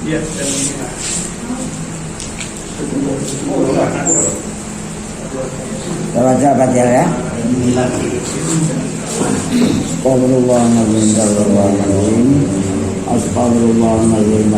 Iya. Baca ya. Astagfirullahaladzim. Astagfirullahaladzim.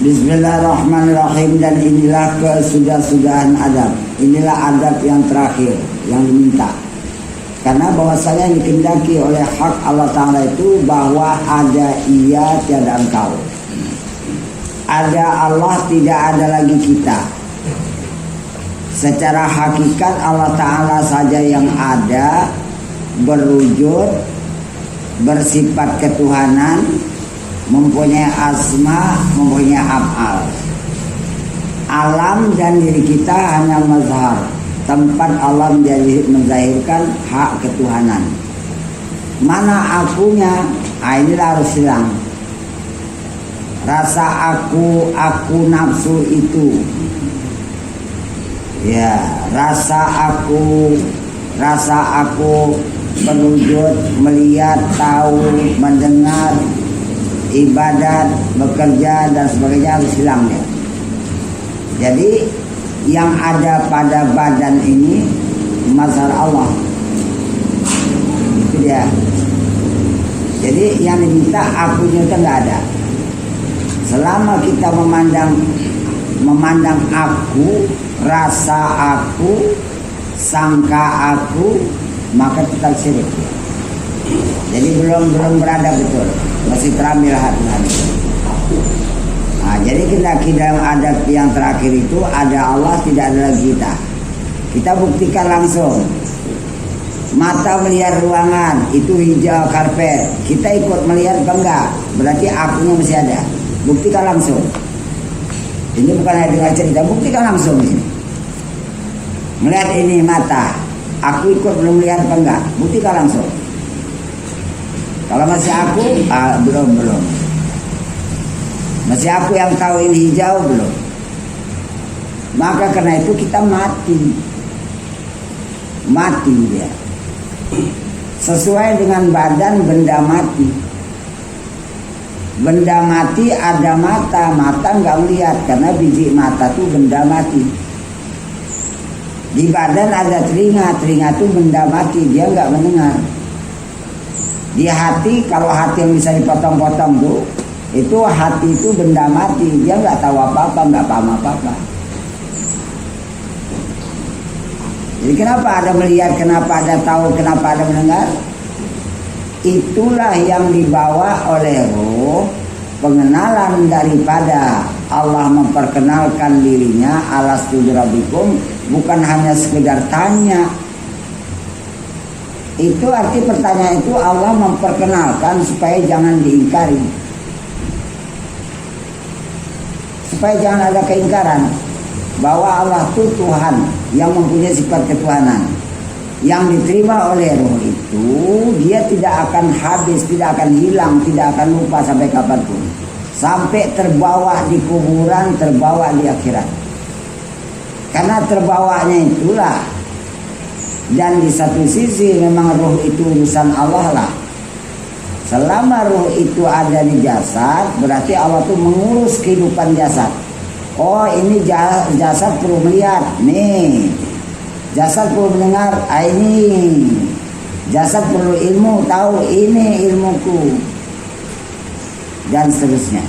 Bismillahirrahmanirrahim. Dan inilah kesudah-sudahan adab. Inilah adab yang terakhir yang diminta. Karena bahwasanya yang dikehendaki oleh hak Allah Ta'ala itu bahwa ada Ia, tiada engkau. Ada Allah, tidak ada lagi kita. Secara hakikat Allah Ta'ala saja yang ada, berwujud, bersifat ketuhanan, mempunyai asma, mempunyai af'al. Alam dan diri kita hanya mazhar, tempat Allah menzahirkan hak ketuhanan. Mana akunya? Inilah harus hilang. Rasa aku nafsu itu. Ya, rasa aku berwujud, melihat, tahu, mendengar, ibadat, bekerja dan sebagainya harus hilang ya. Jadi yang ada pada badan ini mazhar Allah. Itu dia. Jadi yang diminta akunya itu enggak ada. Selama kita memandang aku, rasa aku, sangka aku, maka kita syirik. Jadi belum berada betul, masih terambil hati. Nah, jadi kita dalam adab yang terakhir itu ada Allah, tidak ada lagi kita. Kita buktikan langsung. Mata melihat ruangan itu hijau karpet, kita ikut melihat apa enggak? Berarti akunya masih ada. Buktikan langsung. Ini bukan hanya dengan cerita, buktikan langsung ini. Melihat ini mata, aku ikut belum melihat apa enggak? Buktikan langsung. Kalau masih aku, belum. Masih aku yang tahu ini hijau, belum. Maka karena itu kita mati dia. Sesuai dengan badan benda mati. Benda mati ada mata enggak melihat karena biji mata itu benda mati. Di badan ada telinga itu benda mati, dia enggak mendengar. Di hati, kalau hati yang bisa dipotong-potong tuh, itu hati itu benda mati, dia nggak tahu apa-apa, nggak paham apa-apa. Jadi kenapa ada melihat, kenapa ada tahu, kenapa ada mendengar? Itulah yang dibawa oleh roh, pengenalan daripada Allah memperkenalkan dirinya, alastu birabbikum, bukan hanya sekedar tanya. Itu arti pertanyaan itu Allah memperkenalkan supaya jangan diingkari, supaya jangan ada keingkaran bahwa Allah itu Tuhan yang mempunyai sifat ketuhanan. Yang diterima oleh roh itu dia tidak akan habis, tidak akan hilang, tidak akan lupa sampai kapanpun, sampai terbawa di kuburan, terbawa di akhirat. Karena terbawanya itulah. Dan di satu sisi memang roh itu urusan Allah lah. Selama roh itu ada di jasad, berarti Allah tuh mengurus kehidupan jasad. Oh, ini jasad perlu melihat, nih. Jasad perlu mendengar, ini. Jasad perlu ilmu, tahu ini ilmuku. Dan seterusnya.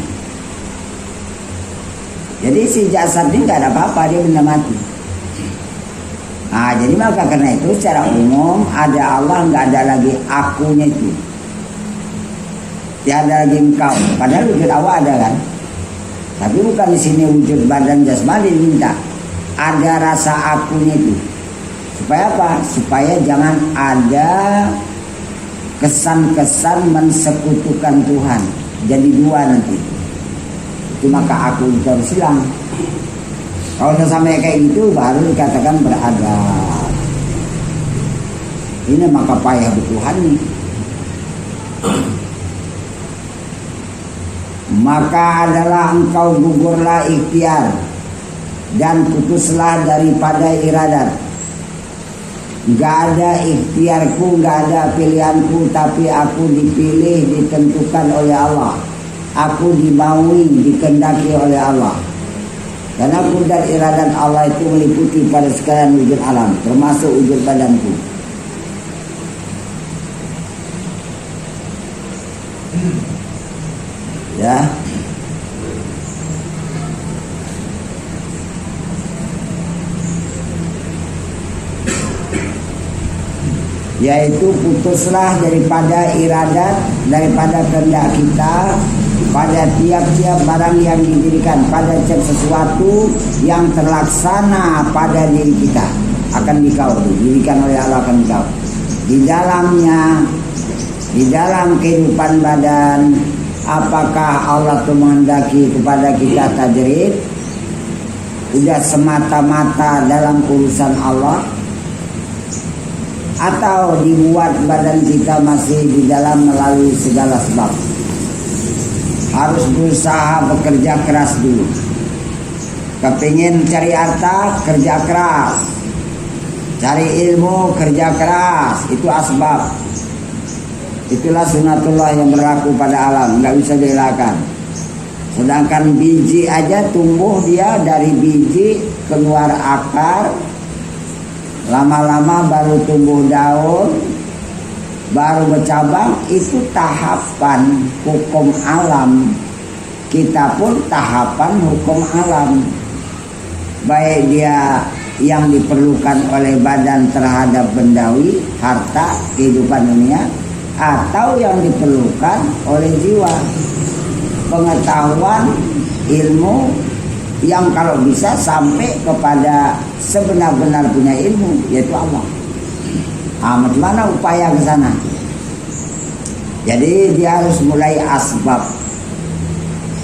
Jadi si jasad ini nggak ada apa-apa, dia benda mati. Nah, jadi maka karena itu secara umum ada Allah, nggak ada lagi akunya itu. Tiada lagi engkau. Padahal wujud Allah ada kan. Tapi bukan di sini wujud badan jasmani diminta. Ada rasa akunya itu. Supaya apa? Supaya jangan ada kesan-kesan mensekutukan Tuhan. Jadi dua nanti. Itu maka aku itu harus hilang. Kalau sudah sampai kayak gitu baru dikatakan beradab. Ini maka payah Tuhan nih. Maka adalah engkau gugurlah ikhtiar dan putuslah daripada iradat. Gak ada ikhtiarku, gak ada pilihanku, tapi aku dipilih, ditentukan oleh Allah. Aku dimaui, dikendaki oleh Allah. Karena kudrat iradat Allah itu meliputi pada sekalian wujud alam, termasuk wujud badanku. Ya. Yaitu putuslah daripada iradat, daripada kehendak kita pada tiap-tiap barang yang didirikan, pada tiap sesuatu yang terlaksana pada diri kita akan dikau, didirikan oleh Allah akan dikau. Di dalamnya, di dalam kehidupan badan, apakah Allah itu menghendaki kepada kita tajrid? Udah semata-mata dalam urusan Allah, atau dibuat badan kita masih di dalam melalui segala sebab? Harus berusaha bekerja keras dulu. Kepingin cari harta, kerja keras. Cari ilmu, kerja keras. Itu asbab. Itulah sunatullah yang berlaku pada alam, nggak bisa dielakkan. Sedangkan biji aja tumbuh, dia dari biji keluar akar, lama-lama baru tumbuh daun, baru bercabang. Itu tahapan hukum alam. Kita pun tahapan hukum alam. Baik dia yang diperlukan oleh badan terhadap bendawi, harta, kehidupan dunia, atau yang diperlukan oleh jiwa, pengetahuan, ilmu yang kalau bisa sampai kepada sebenar-benar punya ilmu, yaitu Allah. Macam mana upaya ke sana? Jadi dia harus mulai asbab,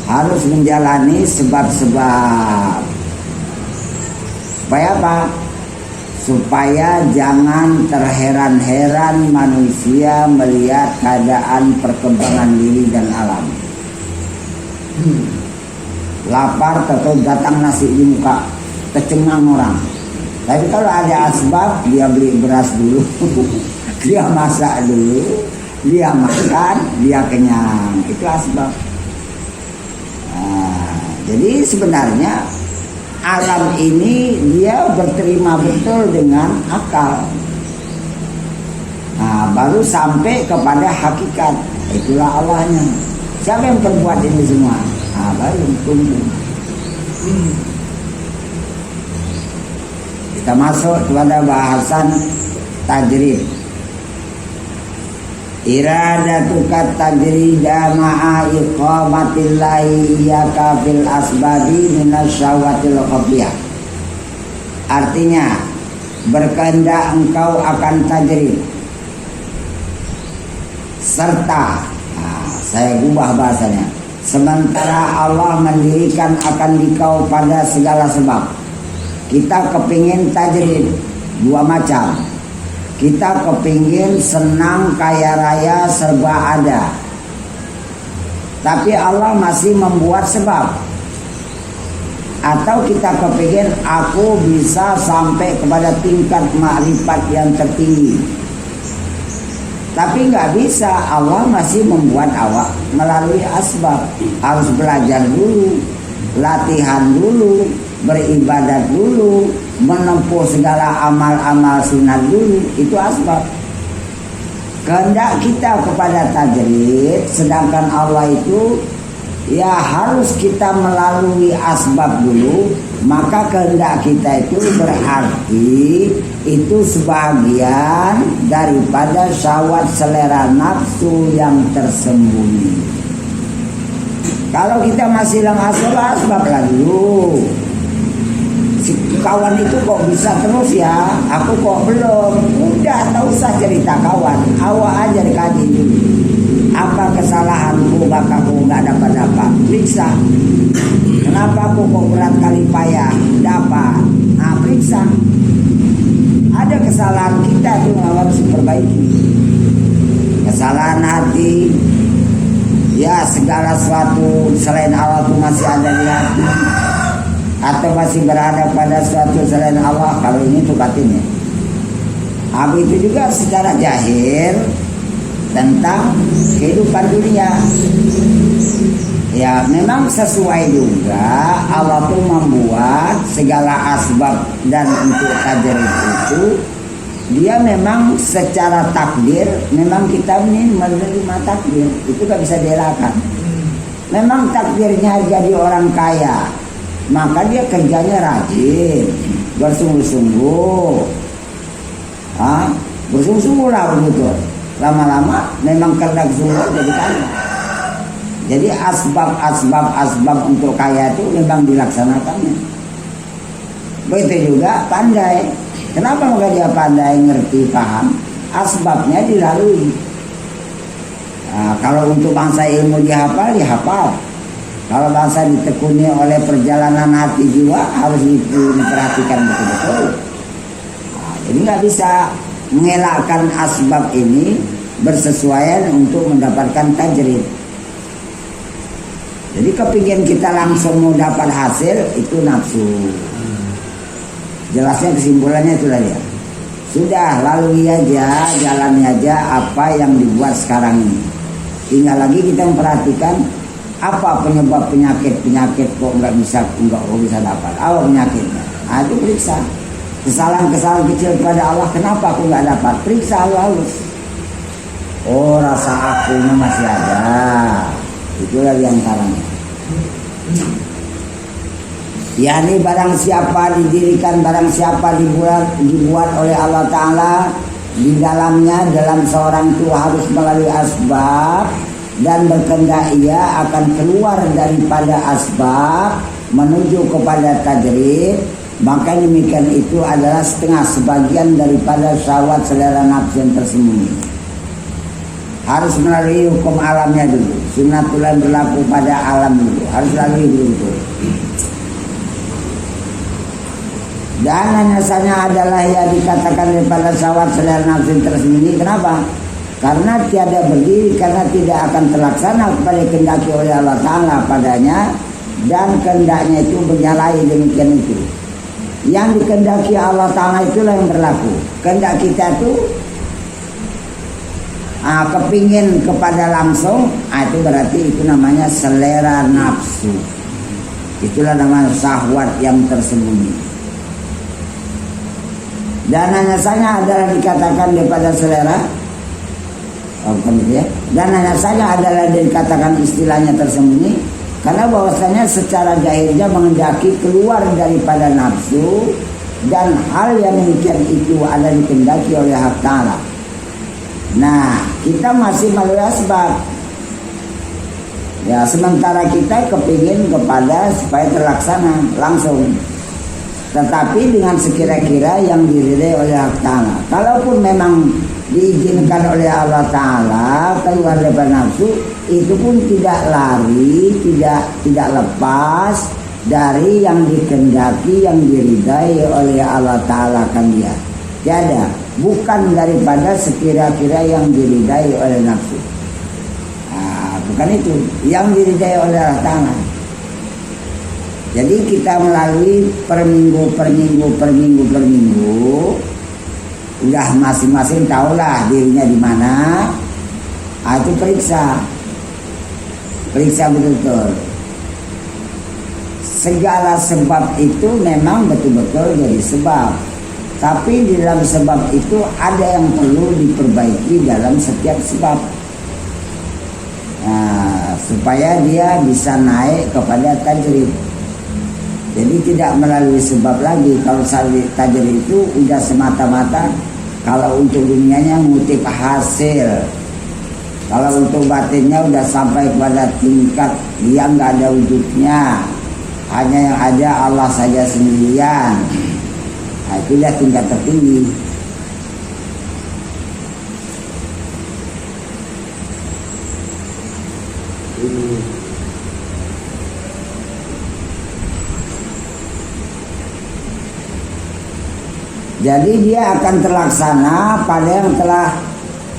harus menjalani sebab-sebab. Supaya apa? Supaya jangan terheran-heran manusia melihat keadaan perkembangan diri dan alam. Lapar atau datang nasi di muka, kecengang orang. Tapi kalau ada asbab, dia beli beras dulu, dia masak dulu, dia makan, dia kenyang. Itu asbab. Jadi sebenarnya alam ini dia berterima betul dengan akal. Baru sampai kepada hakikat. Itulah Allahnya. Siapa yang berbuat ini semua? Baru tumbuh. Kita masuk kepada bahasan tajrid. Iradatuka tajrida ma'a iqamatillahi iyaka fil asbabi minasyawatil khafiyah. Artinya berkehendak engkau akan tajrid serta, saya ubah bahasanya, sementara Allah mendirikan akan dikau pada segala sebab. Kita kepingin tajrid dua macam. Kita kepingin senang, kaya raya, serba ada. Tapi Allah masih membuat sebab. Atau kita kepingin aku bisa sampai kepada tingkat makrifat yang tertinggi. Tapi nggak bisa, Allah masih membuat awak melalui asbab. Harus belajar dulu, latihan dulu, beribadat dulu, menempuh segala amal-amal sunat dulu. Itu asbab. Kehendak kita kepada tajrid, sedangkan Allah itu ya harus kita melalui asbab dulu. Maka kehendak kita itu berarti itu sebagian daripada syahwat selera nafsu yang tersembunyi. Kalau kita masih dalam asbab lagi dulu, si kawan itu kok bisa terus ya, aku kok belum. Udah, tak usah cerita kawan, awak aja dikaji dulu. Apa kesalahanku, maka aku nggak dapat periksa. Kenapa aku kok berat kali payah dapat? Nah, periksa. Ada kesalahan kita itu harus diperbaiki. Kesalahan hati, ya segala sesuatu selain Allah itu masih ada di hati, atau masih berada pada suatu selain Allah. Kalau ini tuh batinnya. Habis itu juga secara zahir tentang kehidupan dunia. Ya memang sesuai juga Allah tuh membuat segala asbab dan untuk tajrid itu dia memang secara takdir, memang kita ini menerima takdir, itu gak bisa dielakkan. Memang takdirnya jadi orang kaya, maka dia kerjanya rajin, bersungguh-sungguh, bersungguh-sungguh lah begitu. Lama-lama memang kerja sungguh jadi kaya. Jadi asbab untuk kaya itu memang dilaksanakannya. Begitu juga pandai. Kenapa maka dia pandai, ngerti, paham? Asbabnya dilalui. Nah, kalau untuk bangsa ilmu dihafal. Kalau bangsa ditekuni oleh perjalanan hati jiwa harus diperhatikan betul-betul. Nah, jadi nggak bisa mengelakkan asbab ini bersesuaian untuk mendapatkan tajrid. Jadi kepingin kita langsung mau dapat hasil itu nafsu. Jelasnya kesimpulannya itu tadi ya. Sudah, lalui aja, jalani aja apa yang dibuat sekarang ini. Tinggal lagi kita memperhatikan apa penyebab penyakit kok nggak bisa dapat. Apa penyakitnya? Nah, itu periksa. Kesalahan-kesalahan kecil kepada Allah, kenapa aku nggak dapat? Periksa halus. Oh, rasa akunya masih ada. Itulah yang caranya. yakni barang siapa didirikan, barang siapa dibuat oleh Allah Ta'ala, di dalamnya dalam seorang itu harus melalui asbab, dan berkehendak ia akan keluar daripada asbab menuju kepada tajrid, maka demikian itu adalah setengah sebagian daripada syahwat selera nafsu yang tersembunyi. Harus melalui hukum alamnya dulu, sunnatullah berlaku pada alam dulu, harus lalui dulu. Dan nyasanya adalah yang dikatakan daripada syahwat selera nafsu yang tersembunyi. Kenapa? Karena tiada berdiri, karena tidak akan terlaksana kepada kehendaki oleh Allah Ta'ala padanya, dan kehendaknya itu menyalahi demikian itu. Yang dikehendaki Allah Ta'ala itulah yang berlaku. Kehendak kita itu kepingin kepada langsung, itu berarti itu namanya selera nafsu. Itulah namanya syahwat yang tersembunyi. Dan nyasanya adalah dikatakan daripada selera, dan nyasanya adalah dikatakan istilahnya tersembunyi, karena bahwasanya secara zahirnya menghendaki keluar daripada nafsu, dan hal yang demikian itu ada dikehendaki oleh Hak Ta'ala. Nah, kita masih melalui asbab. Ya, sementara kita kepingin kepada supaya terlaksana langsung. Tetapi dengan sekira-kira yang diridai oleh Hak Ta'ala. Kalaupun memang diizinkan oleh Allah Ta'ala keluar daripada nafsu, itu pun tidak lari, tidak lepas dari yang dikehendaki, yang diridai oleh Allah Ta'ala kan dia. Tiada, bukan daripada sekira-kira yang diridai oleh nafsu. Bukan itu yang diridai oleh Allah Ta'ala. Jadi kita melalui per minggu, udah masing-masing tahulah dirinya di mana. Itu periksa betul-betul. Segala sebab itu memang betul-betul jadi sebab. Tapi di dalam sebab itu ada yang perlu diperbaiki dalam setiap sebab. supaya dia bisa naik kepada tajrid. Jadi tidak melalui sebab lagi. Kalau tajrid itu udah semata-mata kalau untuk dunianya ngutip hasil. Kalau untuk batinnya udah sampai kepada tingkat dia nggak ada wujudnya, hanya yang ada Allah saja sendirian. Itu dia tingkat tertinggi. Jadi dia akan terlaksana pada yang telah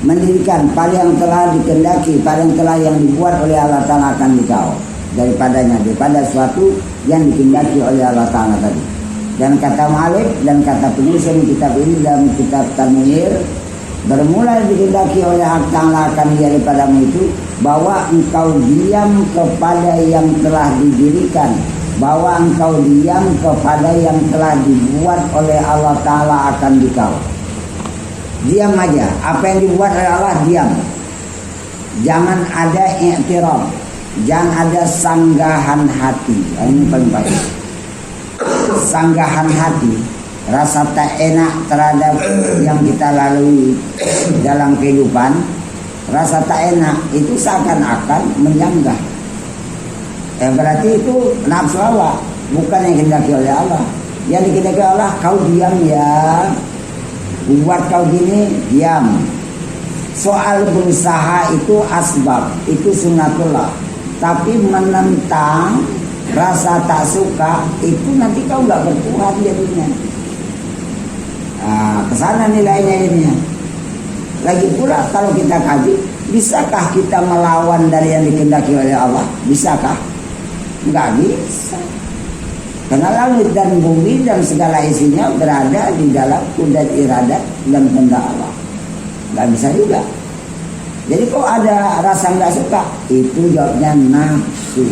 mendirikan, pada yang telah dikehendaki, pada yang telah yang dibuat oleh Allah Ta'ala akan dikau daripada suatu yang dikehendaki oleh Allah Ta'ala tadi. Dan kata Malik dan kata penyusun kitab ini dalam kitab Tanwir, bermula dikehendaki oleh Allah Ta'ala akan daripadamu itu bahwa engkau diam kepada yang telah didirikan, bahwa engkau diam kepada yang telah dibuat oleh Allah Ta'ala akan dikau. Diam aja, apa yang dibuat oleh Allah diam. Jangan ada i'tiraf, jangan ada sanggahan hati. Ini paling baik. Sanggahan hati, rasa tak enak terhadap yang kita lalui dalam kehidupan, rasa tak enak itu seakan-akan menyanggah. Berarti itu nafsu Allah, bukan yang dikehendaki oleh Allah. Yang dikehendaki oleh Allah, kau diam ya, buat kau gini, diam. Soal berusaha itu asbab, itu sunnatullah. Tapi menentang rasa tak suka itu nanti kau nggak bertuhan jadinya. Kesana nilainya jadinya. Lagi pula kalau kita kaji, bisakah kita melawan dari yang dikehendaki oleh Allah? Bisakah? Enggak bisa. Karena langit dan bumi dan segala isinya berada di dalam kudrat iradat dan kehendak Allah. Enggak bisa juga. Jadi kok ada rasa enggak suka, itu jawabnya nafsu.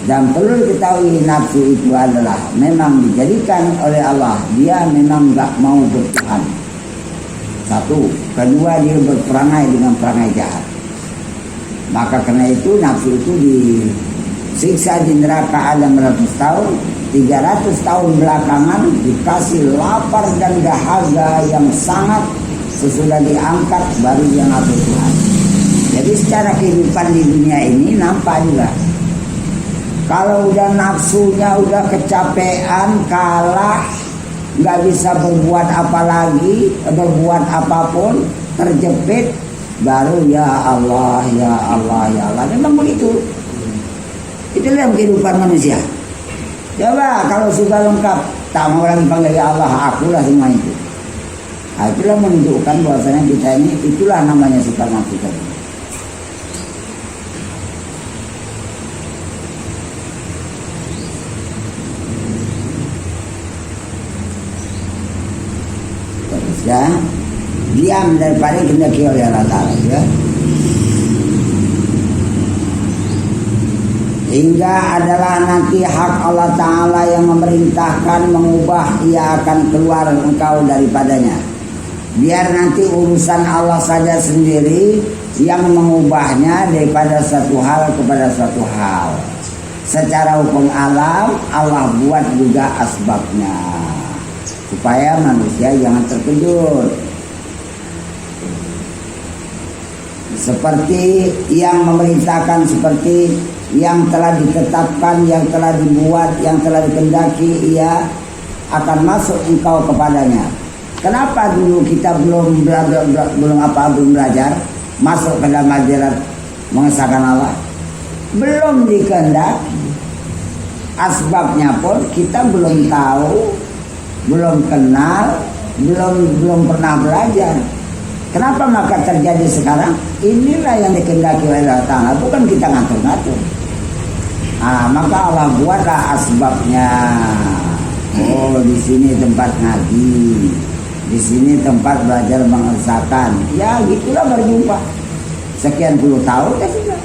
Dan perlu diketahui nafsu itu adalah memang dijadikan oleh Allah. Dia memang enggak mau bertuhan. Satu, kedua dia berperangai dengan perangai jahat. Maka karena itu nafsu itu disiksa di neraka Adam 100 tahun, 300 tahun belakangan dikasih lapar dan dahaga yang sangat, sesudah diangkat baru dia ngaku Tuhan. Jadi secara kehidupan di dunia ini nampak juga. Kalau udah nafsunya udah kecapean, kalah, nggak bisa berbuat apa lagi, berbuat apapun, terjepit, baru ya Allah, ya Allah, ya Allah. Memang begitu. Itulah kehidupan manusia. Coba kalau sudah lengkap, tak mau lagi panggil ya Allah, akulah semua itu. Itulah menunjukkan bahwasanya kita ini, itulah namanya sifat nafsu tadi. Terus ya, diam daripada dikehendaki oleh Allah Ta'ala ya. Hingga adalah nanti hak Allah Ta'ala yang memerintahkan mengubah, ia akan keluar engkau daripadanya. Biar nanti urusan Allah saja sendiri yang mengubahnya daripada satu hal kepada satu hal. Secara hukum alam, Allah buat juga asbabnya, supaya manusia jangan terkejut. Seperti yang memerintahkan, seperti yang telah ditetapkan, yang telah dibuat, yang telah dikehendaki, ia akan masuk engkau kepadanya. Kenapa dulu kita belum belajar masuk ke dalam ajaran mengesahkan Allah? Belum dikehendaki. Asbabnya pun kita belum tahu, belum kenal, belum pernah belajar. Kenapa maka terjadi sekarang? Inilah yang dikehendaki oleh Allah Ta'ala, bukan kita ngatur-ngatur. Maka Allah buatlah asbabnya. Oh, di sini tempat ngaji, di sini tempat belajar mengesahkan. Ya gitulah berjumpa. Sekian puluh tahun ya sudah.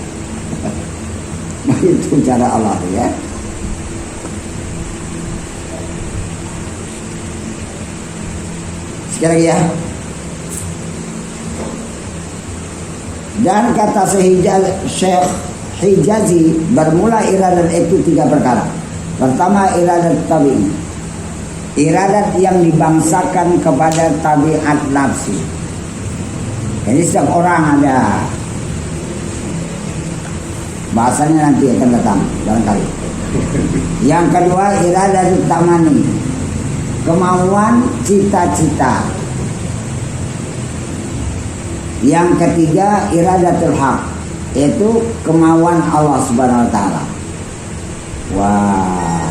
Itu cara Allah ya. Sekali lagi ya. Dan kata Syekh Hijazi, bermula iradat itu 3 perkara. Pertama, iradat tabi'i, iradat yang dibangsakan kepada tabiat nafsi. Jadi setiap orang ada, bahasanya nanti akan datang barangkali. Yang kedua, iradat tamani, kemauan cita-cita. Yang ketiga, iradatul haq, yaitu kemauan Allah Subhanahu wa taala. Wah,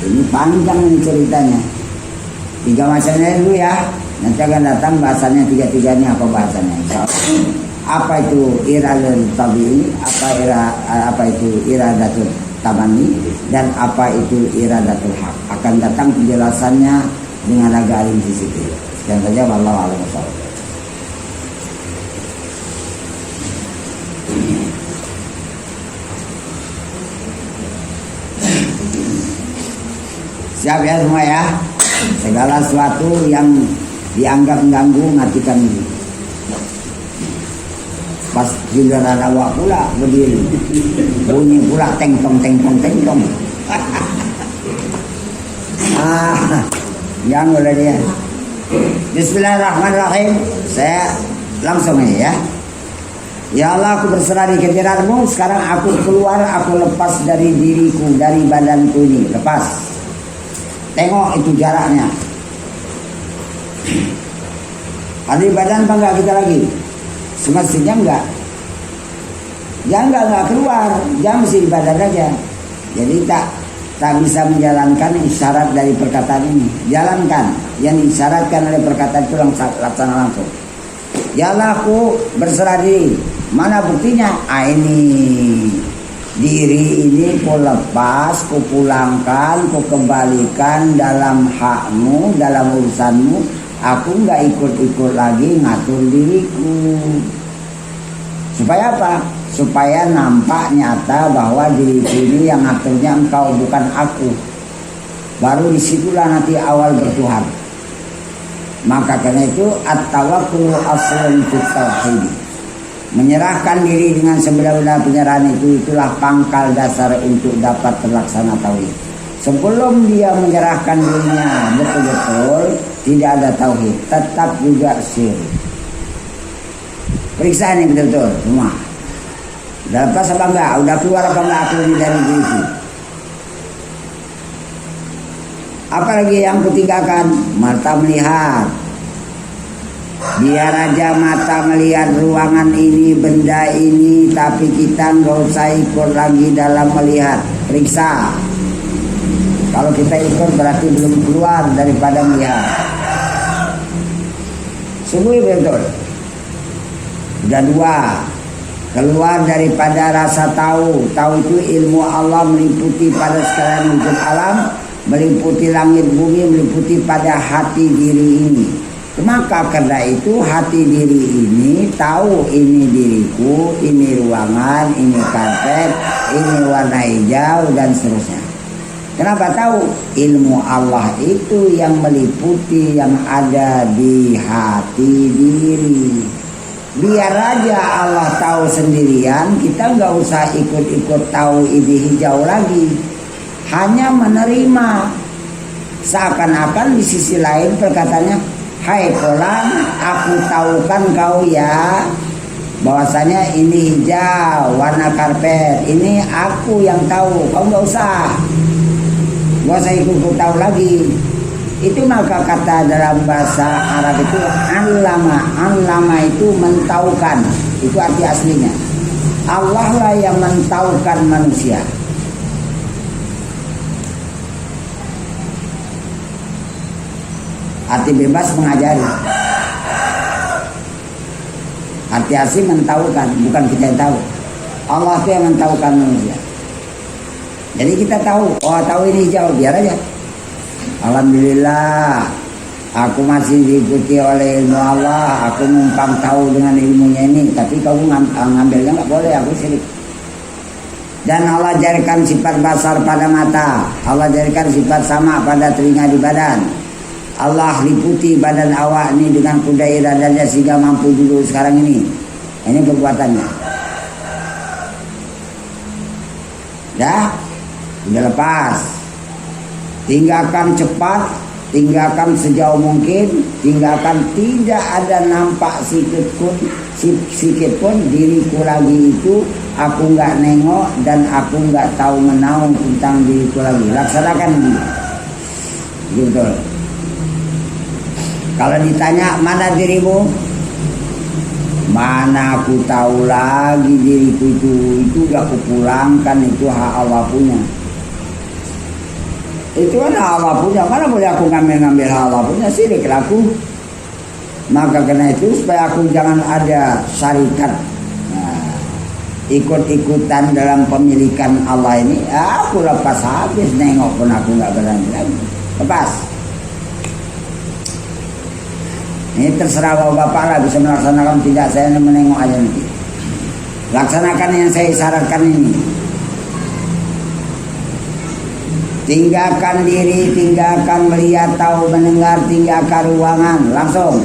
ini panjang ini ceritanya. 3 macamnya dulu ya. Nanti akan datang bahasanya 3-3-nya apa bahasanya. Apa itu iradatul tabi'i, apa itu iradatul tamani, dan apa itu iradatul haq. Akan datang penjelasannya dengan agak rinci sedikit. Sekian saja, wallahu a'lam bishawab. Siap ya semua ya. Segala sesuatu yang dianggap mengganggu, matikan dulu. Pas giliran awak pula berdiri, bunyi pula tengtong. Jangan boleh dia. Bismillahirrahmanirrahim. Saya langsung aja ya. Ya Allah, aku berserah di kehadiran-Mu. Sekarang aku keluar, aku lepas dari diriku, dari badanku ini. Lepas. Tengok itu jaraknya. Ada di badan apa enggak kita lagi? Semestinya enggak. Jangan enggak keluar, jangan mesti di badan aja. Jadi tak bisa menjalankan isyarat dari perkataan ini. Jalankan yang disyaratkan oleh perkataan itu laksana langsung. Ya Allah, aku berserah diri. Mana buktinya? Ini diri ini ku lepas, ku pulangkan, ku kembalikan dalam hakmu, dalam urusanmu. Aku enggak ikut-ikut lagi ngatur diriku. Supaya apa? Supaya nampak nyata bahwa diriku ini yang ngaturnya engkau, bukan aku. Baru disitulah nanti awal bertuhan. Maka karena itu at-tawakkul aslun fit tauhid. Menyerahkan diri dengan sebenar-benar penyerahan itulah pangkal dasar untuk dapat terlaksana tauhid. Sebelum dia menyerahkan dirinya betul-betul, tidak ada tauhid, tetap juga syirik. Periksa ini betul-betul semua. Udah lepas apa enggak? Udah keluar apa enggak aku ini dari diriku? Apalagi yang kutinggalkan? Mata melihat. Biar aja mata melihat ruangan ini, benda ini, tapi kita nggak usah ikut lagi dalam melihat. Periksa. Kalau kita ikut berarti belum keluar daripada melihat. Sungguh betul. Udah 2. Keluar daripada rasa tahu. Tahu itu ilmu Allah meliputi pada sekalian wujud alam, meliputi langit bumi, meliputi pada hati diri ini. Maka karena itu hati diri ini tahu ini diriku, ini ruangan, ini karpet, ini warna hijau dan seterusnya. Kenapa tahu? Ilmu Allah itu yang meliputi yang ada di hati diri. Biar aja Allah tahu sendirian, kita nggak usah ikut-ikut tahu ini hijau lagi. Hanya menerima. Seakan-akan di sisi lain perkataannya, hai Fulan, aku tahukan kau ya bahwasanya ini hijau warna karpet, ini aku yang tahu, kau nggak usah ikut tahu lagi. Itu maka kata dalam bahasa Arab itu anlama itu mentaukan, itu arti aslinya. Allah lah yang mentaukan manusia. Arti bebas mengajari. Arti asli mentaukan, bukan kita yang tahu. Allah itu yang mentaukan manusia. Jadi kita tahu, tahu ini hijau, biar aja. Alhamdulillah, aku masih diikuti oleh ilmu Allah. Aku numpang tahu dengan ilmunya ini. Tapi kamu ngambilnya nggak boleh, aku syirik. Dan Allah jadikan sifat basar pada mata. Allah jadikan sifat sama pada telinga di badan. Allah liputi badan awak ini dengan kuda iradannya sehingga mampu dulu sekarang ini. Ini perbuatannya. Dah, udah lepas. Tinggalkan cepat, tinggalkan sejauh mungkin, tinggalkan tidak ada nampak sikit pun diriku lagi itu. Aku nggak nengok dan aku nggak tahu menahu tentang diriku lagi. Laksanakan ini. Betul. Kalau ditanya mana dirimu, mana aku tahu lagi diriku itu udah aku pulangkan, itu hak Allah punya. Itu kan hak Allah punya, mana boleh aku ngambil hak Allah punya, syirik aku. Maka karena itu supaya aku jangan ada syarikat, ikut-ikutan dalam pemilikan Allah ini, aku lepas habis, nengok pun aku nggak berani lagi, lepas. Ini terserah bapak lah bisa melaksanakan tidak, saya menengok aja nanti. Laksanakan yang saya isyaratkan ini. Tinggalkan diri, tinggalkan melihat, tahu, mendengar, tinggalkan ruangan, langsung.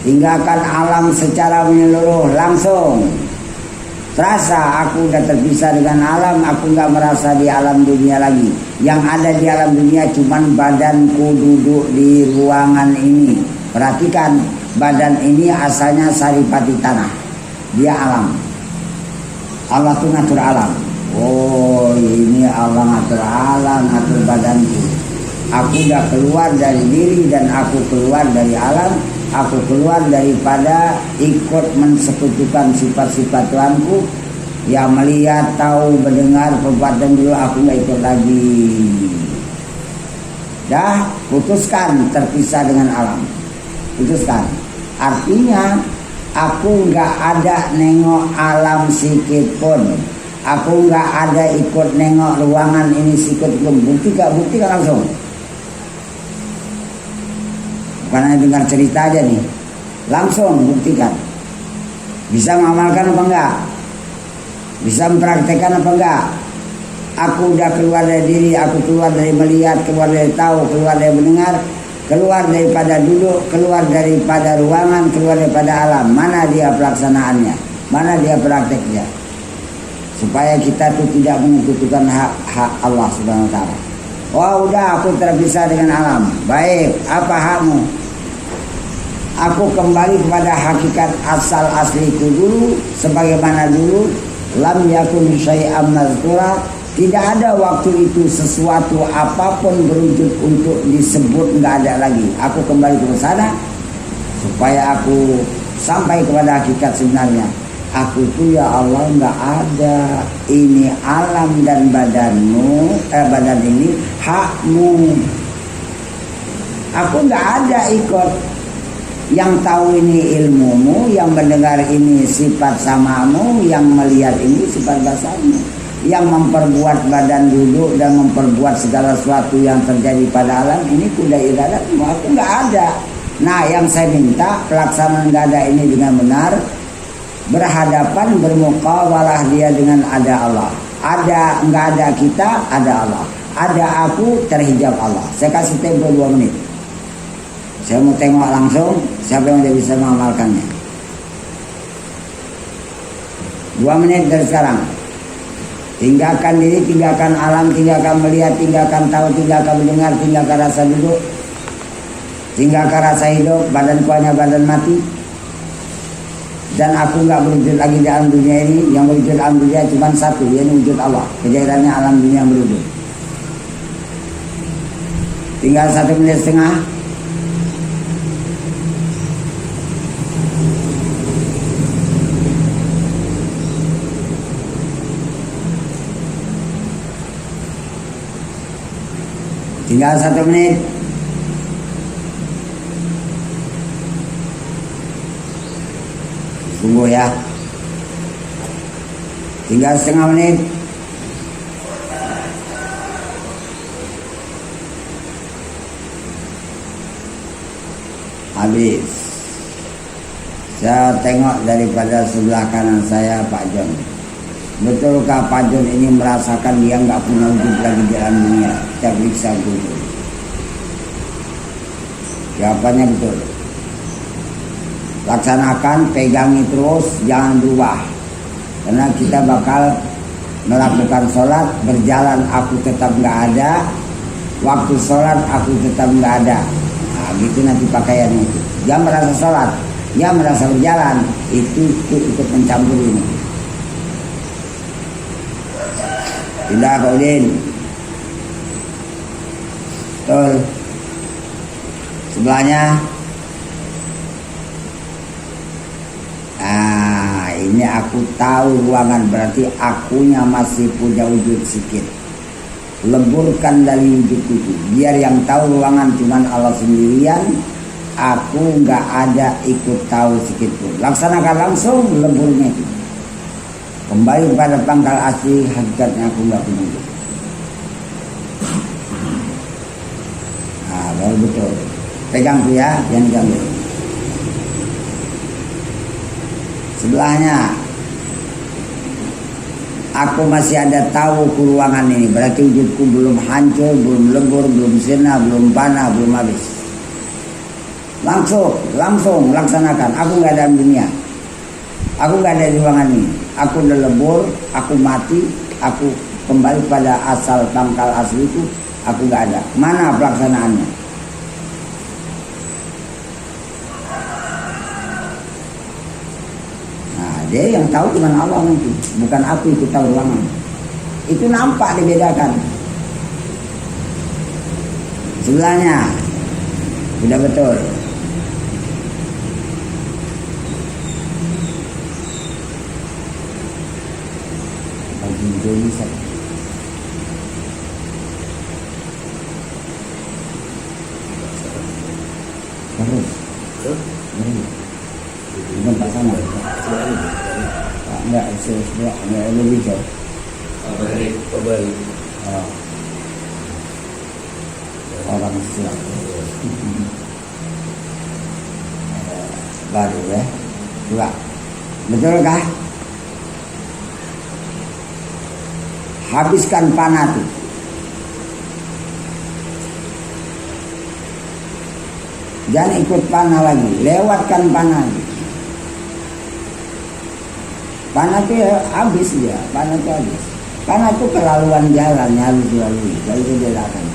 Tinggalkan alam secara menyeluruh, langsung. Terasa aku udah terpisah dengan alam, aku nggak merasa di alam dunia lagi. Yang ada di alam dunia cuman badanku duduk di ruangan ini. Perhatikan, badan ini asalnya saripati tanah. Dia alam. Allah tuh ngatur alam. Oh, ini Allah ngatur alam, ngatur badanku. Aku udah keluar dari diri dan aku keluar dari alam. Aku keluar daripada ikut mensekutukan sifat-sifat Tuhanku. Yang melihat, tahu, mendengar, perbuatan dulu aku nggak ikut lagi. Dah, putuskan terpisah dengan alam. Putuskan. Artinya aku nggak ada nengok alam sikit pun. Aku nggak ada ikut nengok ruangan ini sikit pun. Buktikan langsung. Bukan hanya dengar cerita aja nih, langsung buktikan. Bisa mengamalkan apa enggak? Bisa mempraktekkan apa enggak? Aku udah keluar dari diri, aku keluar dari melihat, keluar dari tahu, keluar dari mendengar, keluar daripada duduk, keluar daripada ruangan, keluar daripada alam. Mana dia pelaksanaannya? Mana dia prakteknya? Supaya kita tuh tidak menyekutukan hak Allah Subhanahu wa taala. Wah, udah aku terpisah dengan alam. Baik, apa hakmu? Aku kembali kepada hakikat asal asliku dulu, sebagaimana dulu. Lam yakun syai'am mazkura. Tidak ada waktu itu sesuatu apapun berwujud untuk disebut, nggak ada lagi. Aku kembali ke sana supaya aku sampai kepada hakikat sebenarnya. Aku tuh ya Allah nggak ada. Ini alam dan badanmu, badan ini hakmu. Aku nggak ada ikut. Yang tahu ini ilmumu, yang mendengar ini sifat samamu, yang melihat ini sifat basamu, yang memperbuat badan duduk dan memperbuat segala sesuatu yang terjadi pada alam ini kuda iradatmu. Aku nggak ada. Nah, yang saya minta pelaksanaan nggak ada ini dengan benar. Berhadapan, bermukawalah dia dengan ada Allah. Ada, nggak ada kita, ada Allah. Ada aku, terhijab Allah. Saya kasih tempo 2 menit. Saya mau tengok langsung siapa yang bisa mengamalkannya. 2 menit dari sekarang. Tinggalkan diri, tinggalkan alam, tinggalkan melihat, tinggalkan tahu, tinggalkan mendengar, tinggalkan rasa duduk, tinggalkan rasa hidup. Badanku hanya badan mati. Dan aku nggak berwujud lagi di alam dunia ini. Yang berwujud alam dunia cuma satu, yaitu wujud Allah. Kejahirannya alam dunia yang berwujud. Tinggal 1 menit setengah. Tinggal 1 menit. Tunggu ya. Tinggal setengah menit. Habis. Saya tengok daripada sebelah kanan saya Pak John. Betulkah Pak John ini merasakan dia nggak punya wujud lagi di dalam dunia? Kita periksa dulu. Jawabannya betul. Laksanakan, pegangi terus, jangan berubah. Karena kita bakal melakukan sholat, berjalan aku tetap nggak ada, waktu sholat aku tetap nggak ada. Nah, gitu nanti pakaiannya itu. Dia merasa sholat, dia merasa berjalan, itu ikut mencampur ini. Tidak Pak Udin. Betul. Sebelahnya. Nah, ini aku tahu ruangan, berarti akunya masih punya wujud sikit. Leburkan dari wujud itu. Biar yang tahu ruangan cuman Allah sendirian. Aku nggak ada ikut tahu sikit pun. Laksanakan langsung leburnya itu. Kembali pada pangkal asli, hakikatnya aku nggak punya itu. Nah, baru betul. Pegang tuh ya, jangan diambil. Sebelahnya, aku masih ada tahu ke ruangan ini. Berarti wujudku belum hancur, belum lebur, belum sirna, belum panah, belum habis. Langsung laksanakan. Aku nggak ada dunia. Aku nggak ada di ruangan ini. Aku udah lebur, aku mati, aku kembali pada asal pangkal asli itu. Aku nggak ada. Mana pelaksanaannya? Dia yang tahu cuma Allah nanti, bukan aku ikut tahu ruangan. Itu nampak dibedakan. Sebelahnya sudah betul. Bagi Indonesia. Terus. Bukan Pak sama. Enggak, sebenarnya enggak lebih jauh. Kembali. Orang Islam. Baru ya. Dua. Betul kah? Habiskan panah itu. Jangan ikut panah lagi, lewatkan panah. Panah itu ya habis ya, panah itu habis. Panah itu kelaluan jalan, harus dilalui, lalu itu dilakukan.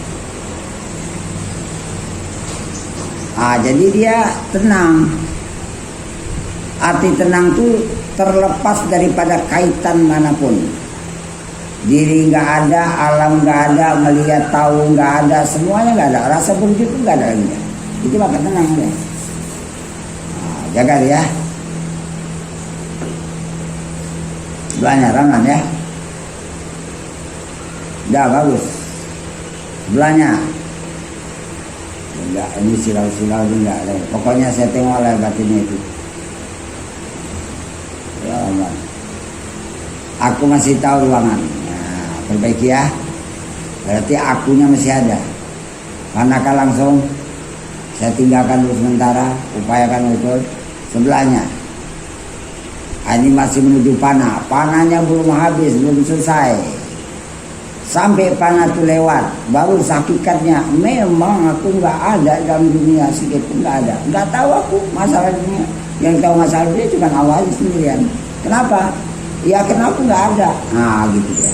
Jadi dia tenang. Arti tenang itu terlepas daripada kaitan manapun. Diri nggak ada, alam nggak ada, melihat tahu nggak ada, semuanya nggak ada. Rasa berwujud itu nggak ada lagi. Itu maka tenang ya. Jaga ya. Belahnya rangan ya. Udah bagus. Belahnya. Enggak, ini silau-silau enggak. Pokoknya saya tengok lah batinnya itu. Ya Allah. Aku masih tahu ruangan. Nah, perbaiki ya. Berarti akunya masih ada. Panahkan langsung. Saya tinggalkan dulu sementara. Upayakan betul. Sebelahnya. Ini masih menuju panah. Panahnya belum habis, belum selesai. Sampai panah itu lewat, baru hakikatnya memang aku nggak ada dalam dunia sedikit pun nggak ada. Nggak tahu aku masalah dunia. Yang tahu masalah dia cuma Allah aja sendirian. Kenapa? Ya kenapa nggak ada? Nah gitu ya.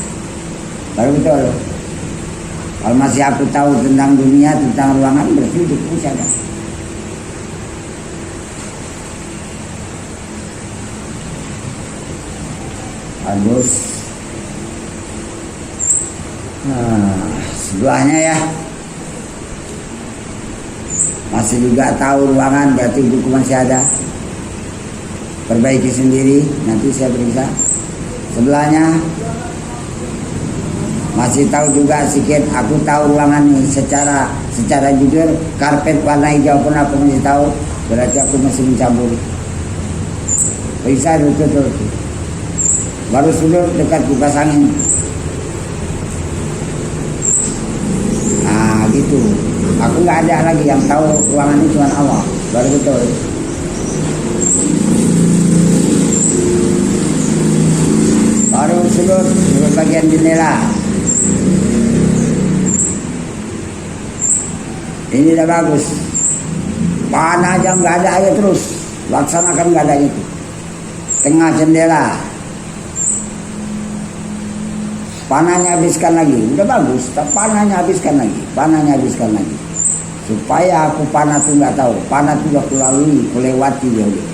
Baru betul. Kalau masih aku tahu tentang dunia, tentang ruangan, berarti hidupku ada. Bagus. Sebelahnya ya. Masih juga tahu ruangan, berarti hidupku masih ada. Perbaiki sendiri, nanti saya periksa. Sebelahnya masih tahu juga sedikit. Aku tahu ruangan ini secara jujur. Karpet warna hijau pun aku masih tahu. Berarti aku masih mencampur. Periksa betul-betul. Baru sudut dekat kipas angin. Nah gitu. Aku nggak ada lagi yang tahu ruangan ini cuma Allah. Baru betul. Baru sudut bagian jendela. Ini udah bagus. Panah aja nggak ada aja terus. Laksanakan nggak ada itu. Tengah jendela. panahnya habiskan lagi, udah bagus, tapi panahnya habiskan lagi, supaya aku panah tuh nggak tahu, panah tuh udah kulewati dia udah.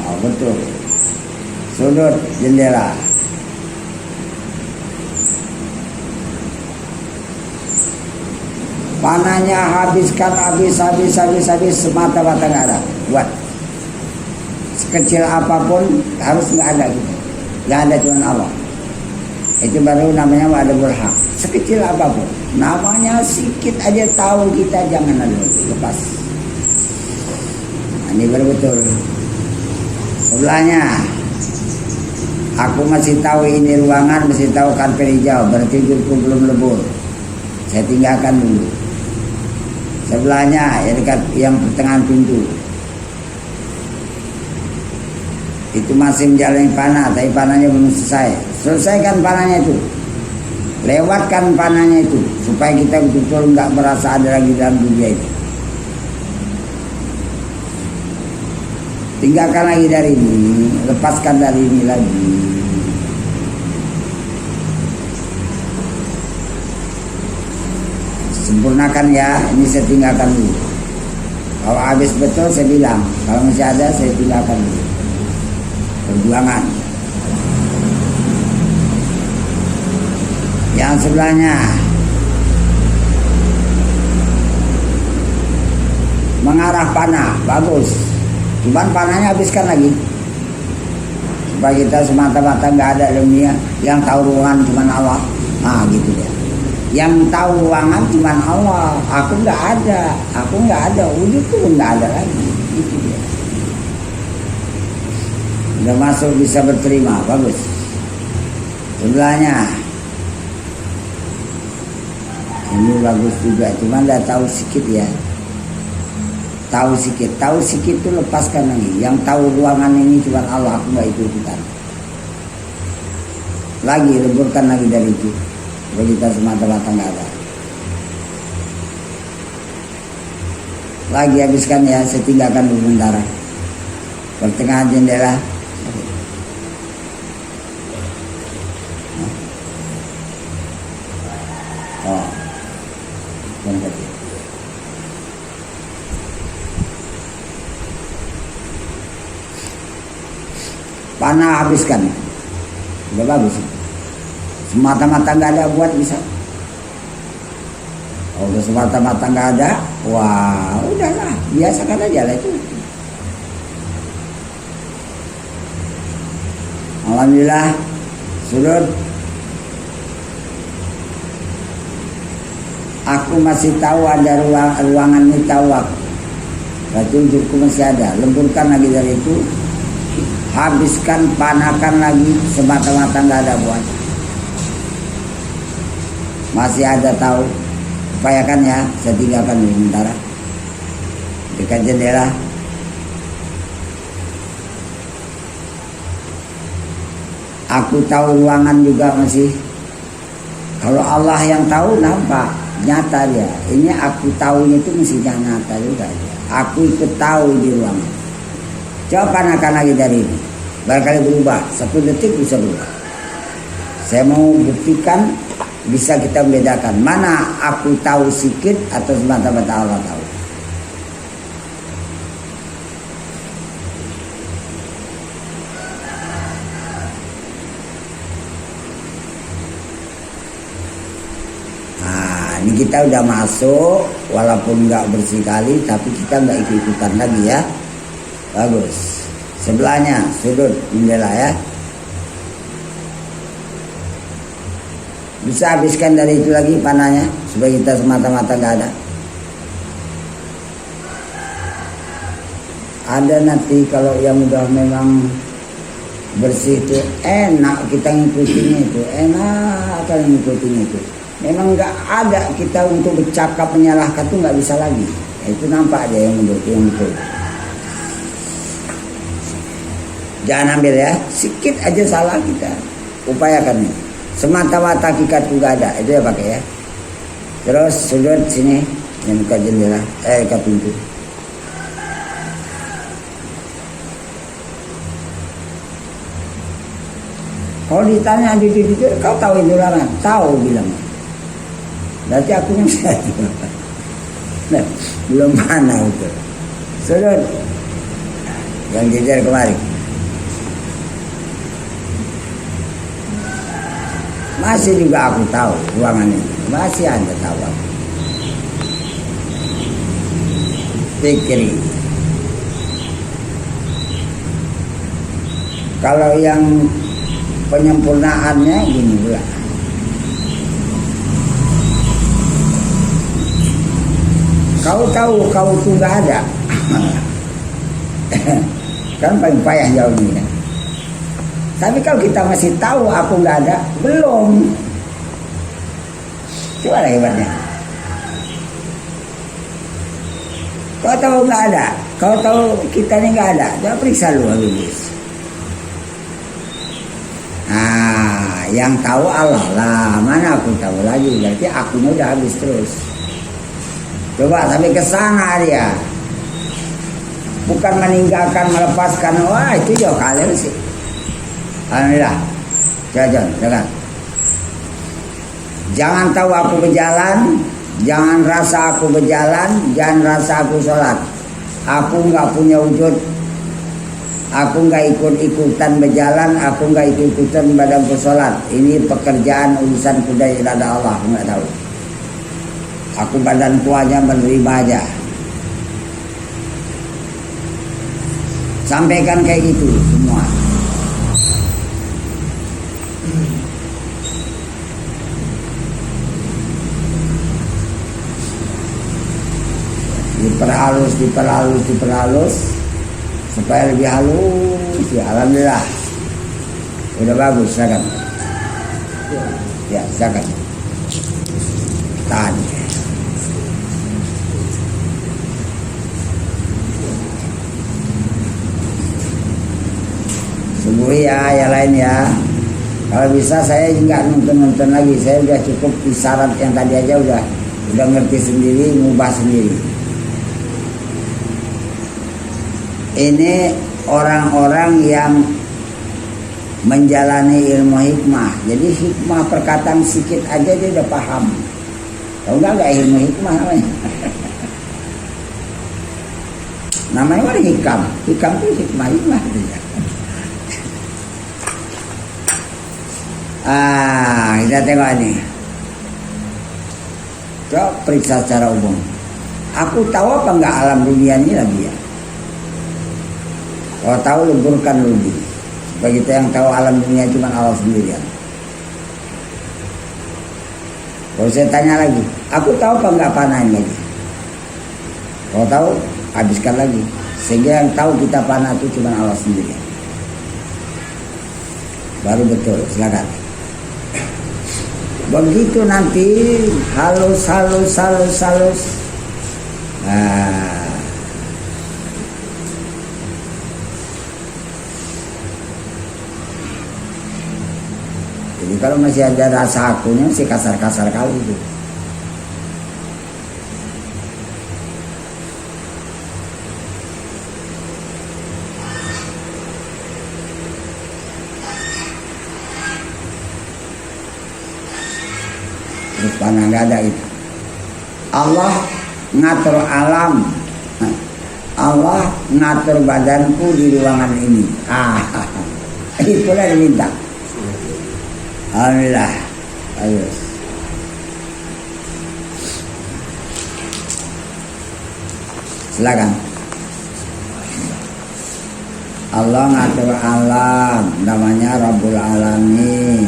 Oh, betul, sudut jendela. Panahnya habiskan habis semata-mata nggak ada. Buat sekecil apapun harus nggak ada gitu, nggak ada cuma Allah. Itu baru namanya wa'adul haq. Sekecil apapun, namanya sikit aja tahu kita, jangan ada lepas. Nah, ini baru betul. Sebelahnya, aku masih tahu ini ruangan, masih tahu karpet hijau, berarti hidupku belum lebur. Saya tinggalkan dulu. Sebelahnya, ya dekat yang pertengahan pintu, itu masih menjalani panah, tapi panahnya belum selesai. Selesaikan panahnya itu, lewatkan panahnya itu, supaya kita betul-betul nggak merasa ada lagi dalam dunia itu. Tinggalkan lagi dari ini, lepaskan dari ini lagi. Sempurnakan ya, ini saya tinggalkan dulu. Kalau habis betul saya bilang, kalau masih ada saya tinggalkan dulu. Perjuangan. Yang sebelahnya mengarah panah, bagus. Cuman panahnya habiskan lagi, supaya kita semata-mata nggak ada dunia. Yang tahu ruangan cuman Allah. Nah gitu ya. Yang tahu ruangan cuman Allah. Aku nggak ada. Wujud tuh nggak ada lagi. Gitu ya. Udah masuk bisa berterima, bagus. Sebelahnya ini bagus juga, cuman udah tahu sedikit ya. Tahu sedikit itu lepaskan lagi. Yang tahu ruangan ini cuma Allah, aku nggak ikut-ikutan. Lagi leburkan lagi dari itu. Supaya kita semata-mata nggak ada. Lagi habiskan ya, saya tinggalkan dulu sementara. Pertengahan jendela. Oh, berarti. Panah habiskan, udah bagus. Semata-mata nggak ada buat bisa. Oh, udah semata-mata nggak ada, wah udahlah, biasakan aja lah itu. Alhamdulillah, sudut. Aku masih tahu ada ruangan ini, tahu aku. Berarti untukku masih ada. Lemburkan lagi dari itu. Habiskan, panahkan lagi, semata-mata nggak ada buat. Masih ada tahu. Upayakan ya, saya tinggalkan dulu sementara. Dekat jendela. Aku tahu ruangan juga masih. Kalau Allah yang tahu nampak, nyata dia. Ini aku tahunya itu mesti nyata juga dia. Aku ikut tahu di ruangan. Coba panahkan lagi dari ini. Barangkali berubah, 1 detik bisa berubah. Saya mau buktikan, bisa kita membedakan mana aku tahu sedikit atau semata-mata Allah tahu. Nah, ini kita udah masuk, walaupun nggak bersih kali, tapi kita nggak ikut-ikutan lagi ya. Bagus. Sebelahnya sudut jendela ya. Bisa habiskan dari itu lagi panahnya supaya kita semata-mata nggak ada. Ada nanti kalau yang udah memang bersih itu enak kita ngikutinnya itu, enak kalau ngikutinnya itu. Memang nggak ada kita untuk bercakap menyalahkan tuh nggak bisa lagi. Itu nampak aja yang menurut yang betul. Jangan ambil ya, sedikit aja salah kita upayakan nih. Semata-mata hakikat juga ada, itu ya pakai ya. Terus sudut sini yang buka jendela, buka pintu. Kalau ditanya jujur, kau tahu itu larangan? Tahu bilang. Berarti aku yang satu. Nah, belum mana itu. Sudut yang jejer kemari. Masih juga aku tahu ruangan ini. Masih Anda tahu aku. Pikir. Kalau yang penyempurnaannya gini pula. Kau tahu kau tuh nggak ada. Kan paling payah jauh ini kan. Tapi kalau kita masih tahu aku nggak ada, belum. Coba lah hebatnya. Kau tahu nggak ada, kau tahu kita ini nggak ada, coba periksa lu habis. Nah, yang tahu Allah lah, mana aku tahu lagi, berarti akunya udah habis terus. Coba sampai ke sana dia. Bukan meninggalkan, melepaskan, wah itu jauh kalian sih. Alhamdulillah. Jangan. Jangan tahu aku berjalan, jangan rasa aku berjalan, jangan rasa aku sholat. Aku nggak punya wujud, aku nggak ikut-ikutan berjalan, aku nggak ikut-ikutan badanku sholat. Ini pekerjaan urusan kuda ada Allah, aku nggak tahu. Aku badanku hanya menerima aja. Sampaikan kayak gitu semua. Diperhalus supaya lebih halus. Ya, alhamdulillah udah bagus. Silakan ya, silakan tahan. Subuhi ya lain ya. Kalau bisa saya nggak nonton lagi, saya udah cukup isyarat yang tadi aja udah ngerti sendiri, ngubah sendiri. Ini orang-orang yang menjalani ilmu hikmah. Jadi hikmah perkataan sedikit aja dia udah paham. Tahu nggak ilmu hikmah namanya? Namanya mana hikam? Hikam itu hikmah. Kita tengok ini. Coba periksa secara umum. Aku tahu apa enggak alam dunia ini lagi ya? Kalau tahu leburkan rugi. Bagi kita yang tahu alam dunia cuma Allah sendirian. Kalau saya tanya lagi, aku tahu apa enggak panahin lagi? Kalau tahu, habiskan lagi. Sehingga yang tahu kita panah itu cuma Allah sendirian. Baru betul, silakan. Begitu nanti halus. Nah. Jadi kalau masih ada rasa akunya masih kasar-kasar kali itu. Terus panah nggak ada itu. Allah ngatur alam, Allah ngatur badanku di ruangan ini. Itulah yang diminta. Alhamdulillah. Ayo. Silakan. Allah ngatur alam, namanya Rabbul Alamin.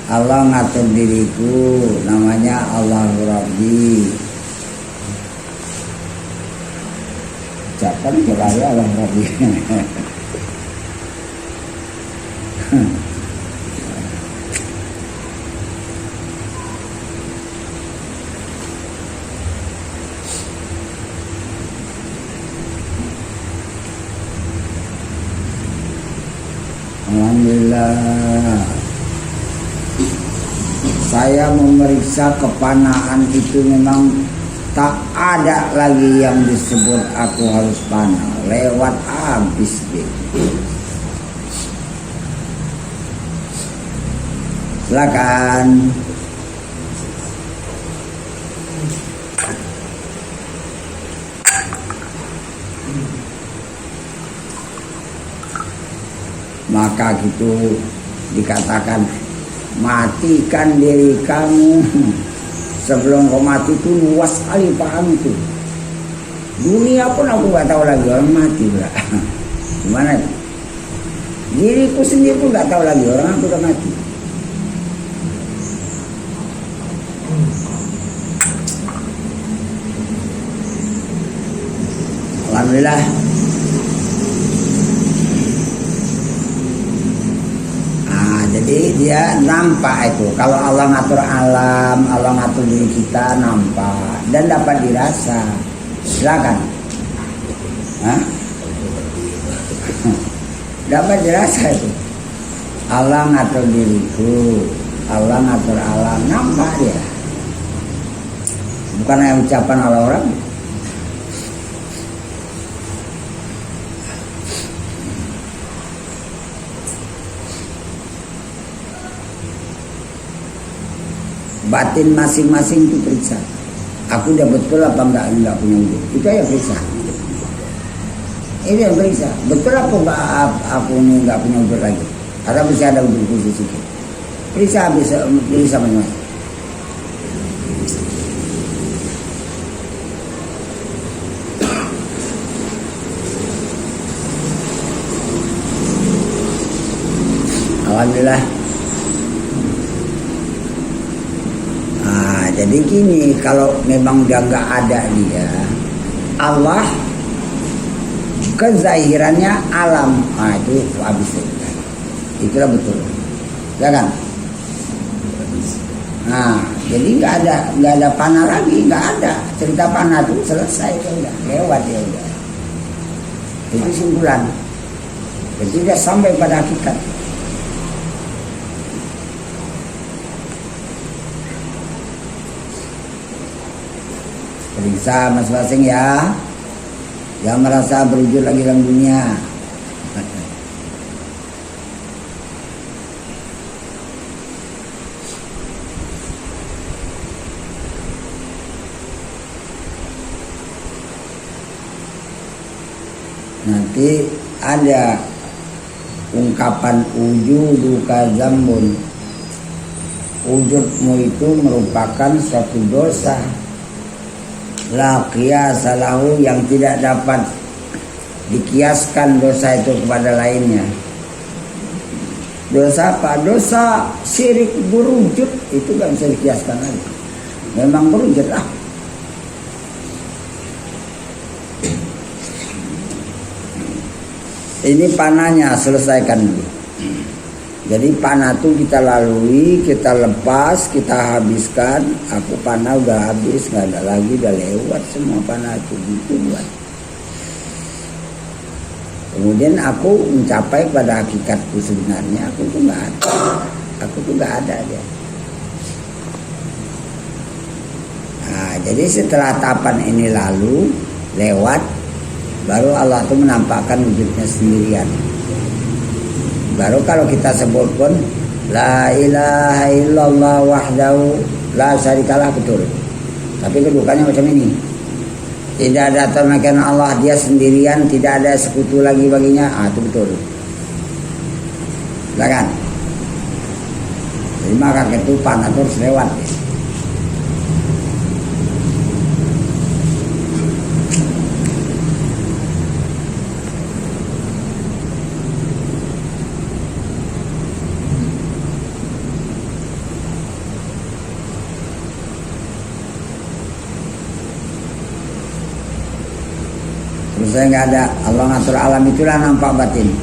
Allah ngatur diriku, namanya Allahu Rabbi. Ucapan kembali Allah Rabbi. Alhamdulillah. Saya memeriksa kepanaan itu memang tak ada lagi yang disebut aku harus panah. Lewat habis deh. Silakan. Maka gitu dikatakan, matikan diri kamu sebelum kau mati. Itu luas sekali paham itu. Dunia pun aku nggak tahu lagi, orang mati pula. Gimana? Diriku sendiri pun nggak tahu lagi, orang aku udah mati. Alhamdulillah. Jadi dia nampak itu. Kalau Allah ngatur alam, Allah ngatur diri kita, nampak dan dapat dirasa. Silakan. Hah? Dapat dirasa itu. Allah ngatur diriku, Allah ngatur alam, nampak dia. Bukan hanya ucapan orang. Batin masing-masing itu periksa. Aku udah betul apa enggak punya wujud. Itu aja periksa. Ini yang periksa. Betul apa enggak aku ini enggak punya wujud lagi. Atau bisa ada wujud khusus sedikit. Periksa bisa masing-masing. Alhamdulillah. Jadi gini, kalau memang dia nggak ada dia, Allah kezahirannya alam, itu habis itu. Itulah betul, ya kan? Nah, jadi nggak ada panah lagi, nggak ada cerita panah itu selesai, itu udah lewat ya udah. Itu simpulan. Jadi dia sampai pada hakikat. Periksa masing-masing ya. Jangan merasa berwujud lagi dalam dunia. Nanti ada ungkapan wujuduka zambun. Wujudmu itu merupakan suatu dosa. La qiyasa lahu, yang tidak dapat dikiaskan dosa itu kepada lainnya. Dosa apa? Dosa syirik berwujud, itu gak bisa dikiaskan lagi. Memang berwujud lah. Ini panahnya, selesaikan dulu. Jadi panah itu kita lalui, kita lepas, kita habiskan. Aku panah udah habis, nggak ada lagi, udah lewat semua panah itu gitu buat. Kemudian aku mencapai pada hakikatku sebenarnya. Aku tuh nggak ada, dia. Nah, jadi setelah tahapan ini lalu lewat, baru Allah tuh menampakkan wujudnya sendirian. Baru kalau kita sebut pun la ilaha illallah wahdahu la syarikalah, betul. Tapi kedudukannya macam ini. Tidak ada ternakan Allah, dia sendirian, tidak ada sekutu lagi baginya. Itu betul. Silakan. Jadi maka ketupan itu harus lewat. Saya nggak ada. Allah ngatur alam, itulah nampak batin.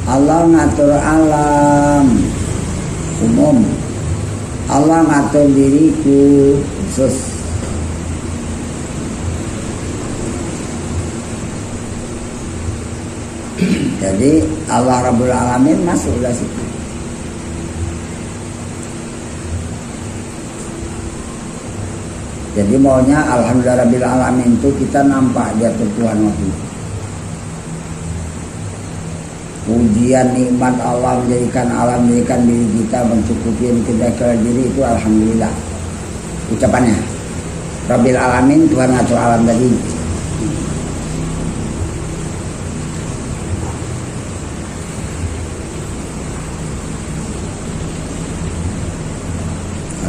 Allah ngatur alam umum, Allah ngatur diriku khusus. Jadi Allah Rabbul Alamin masuk dari situ. Jadi maunya Alhamdulillah Rabbil Alamin itu kita nampak dia Tuhan waktu itu. Pujian nikmat Allah menjadikan alam, menjadikan diri kita mencukupi kedekatan diri itu alhamdulillah. Ucapannya Rabbil alamin, Tuhan ngatur alam tadi.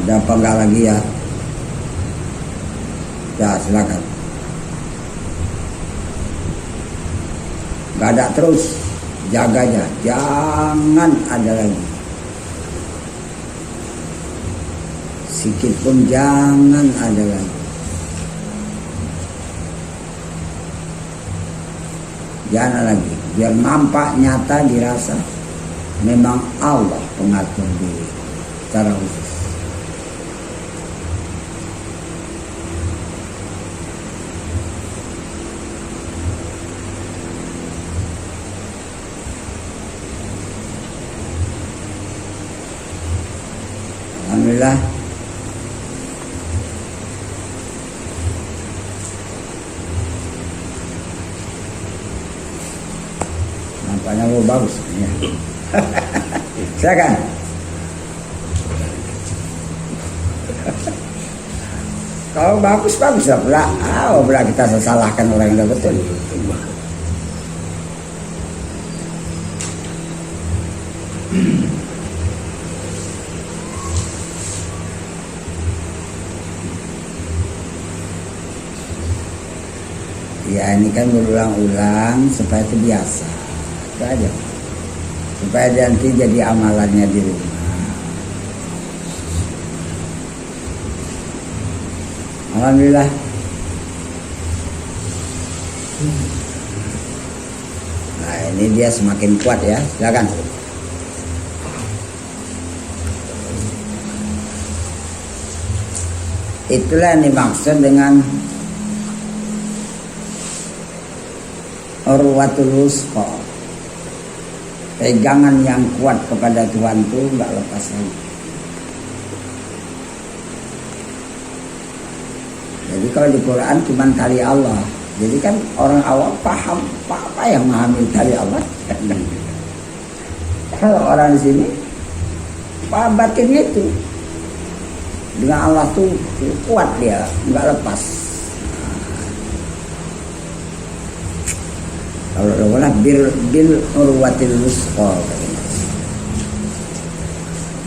Ada apa enggak lagi ya? Ya silakan. Enggak ada terus, jaganya, jangan ada lagi. Sikit pun jangan ada lagi. Jangan lagi, biar nampak nyata dirasa memang Allah pengatur diri secara khusus. Alhamdulillah. Nampaknya mau bagus ya. Silakan. Kalau bagus lah pula. Pula kita salahkan orang yang udah betul. Ya ini kan berulang-ulang supaya terbiasa. Itu aja. Supaya nanti jadi amalannya di rumah. Alhamdulillah. Nah ini dia semakin kuat ya. Silakan. Itulah yang dimaksud dengan urwatul wusqa. Pegangan yang kuat kepada Tuhan itu nggak lepas lagi. Jadi kalau di Quran cuma tali Allah. Jadi kan orang awam paham apa yang memahami tali Allah. Kalau orang di sini paham batinnya itu dengan Allah tuh kuat, dia nggak lepas. Kalau Allah bil urwatil wusqa,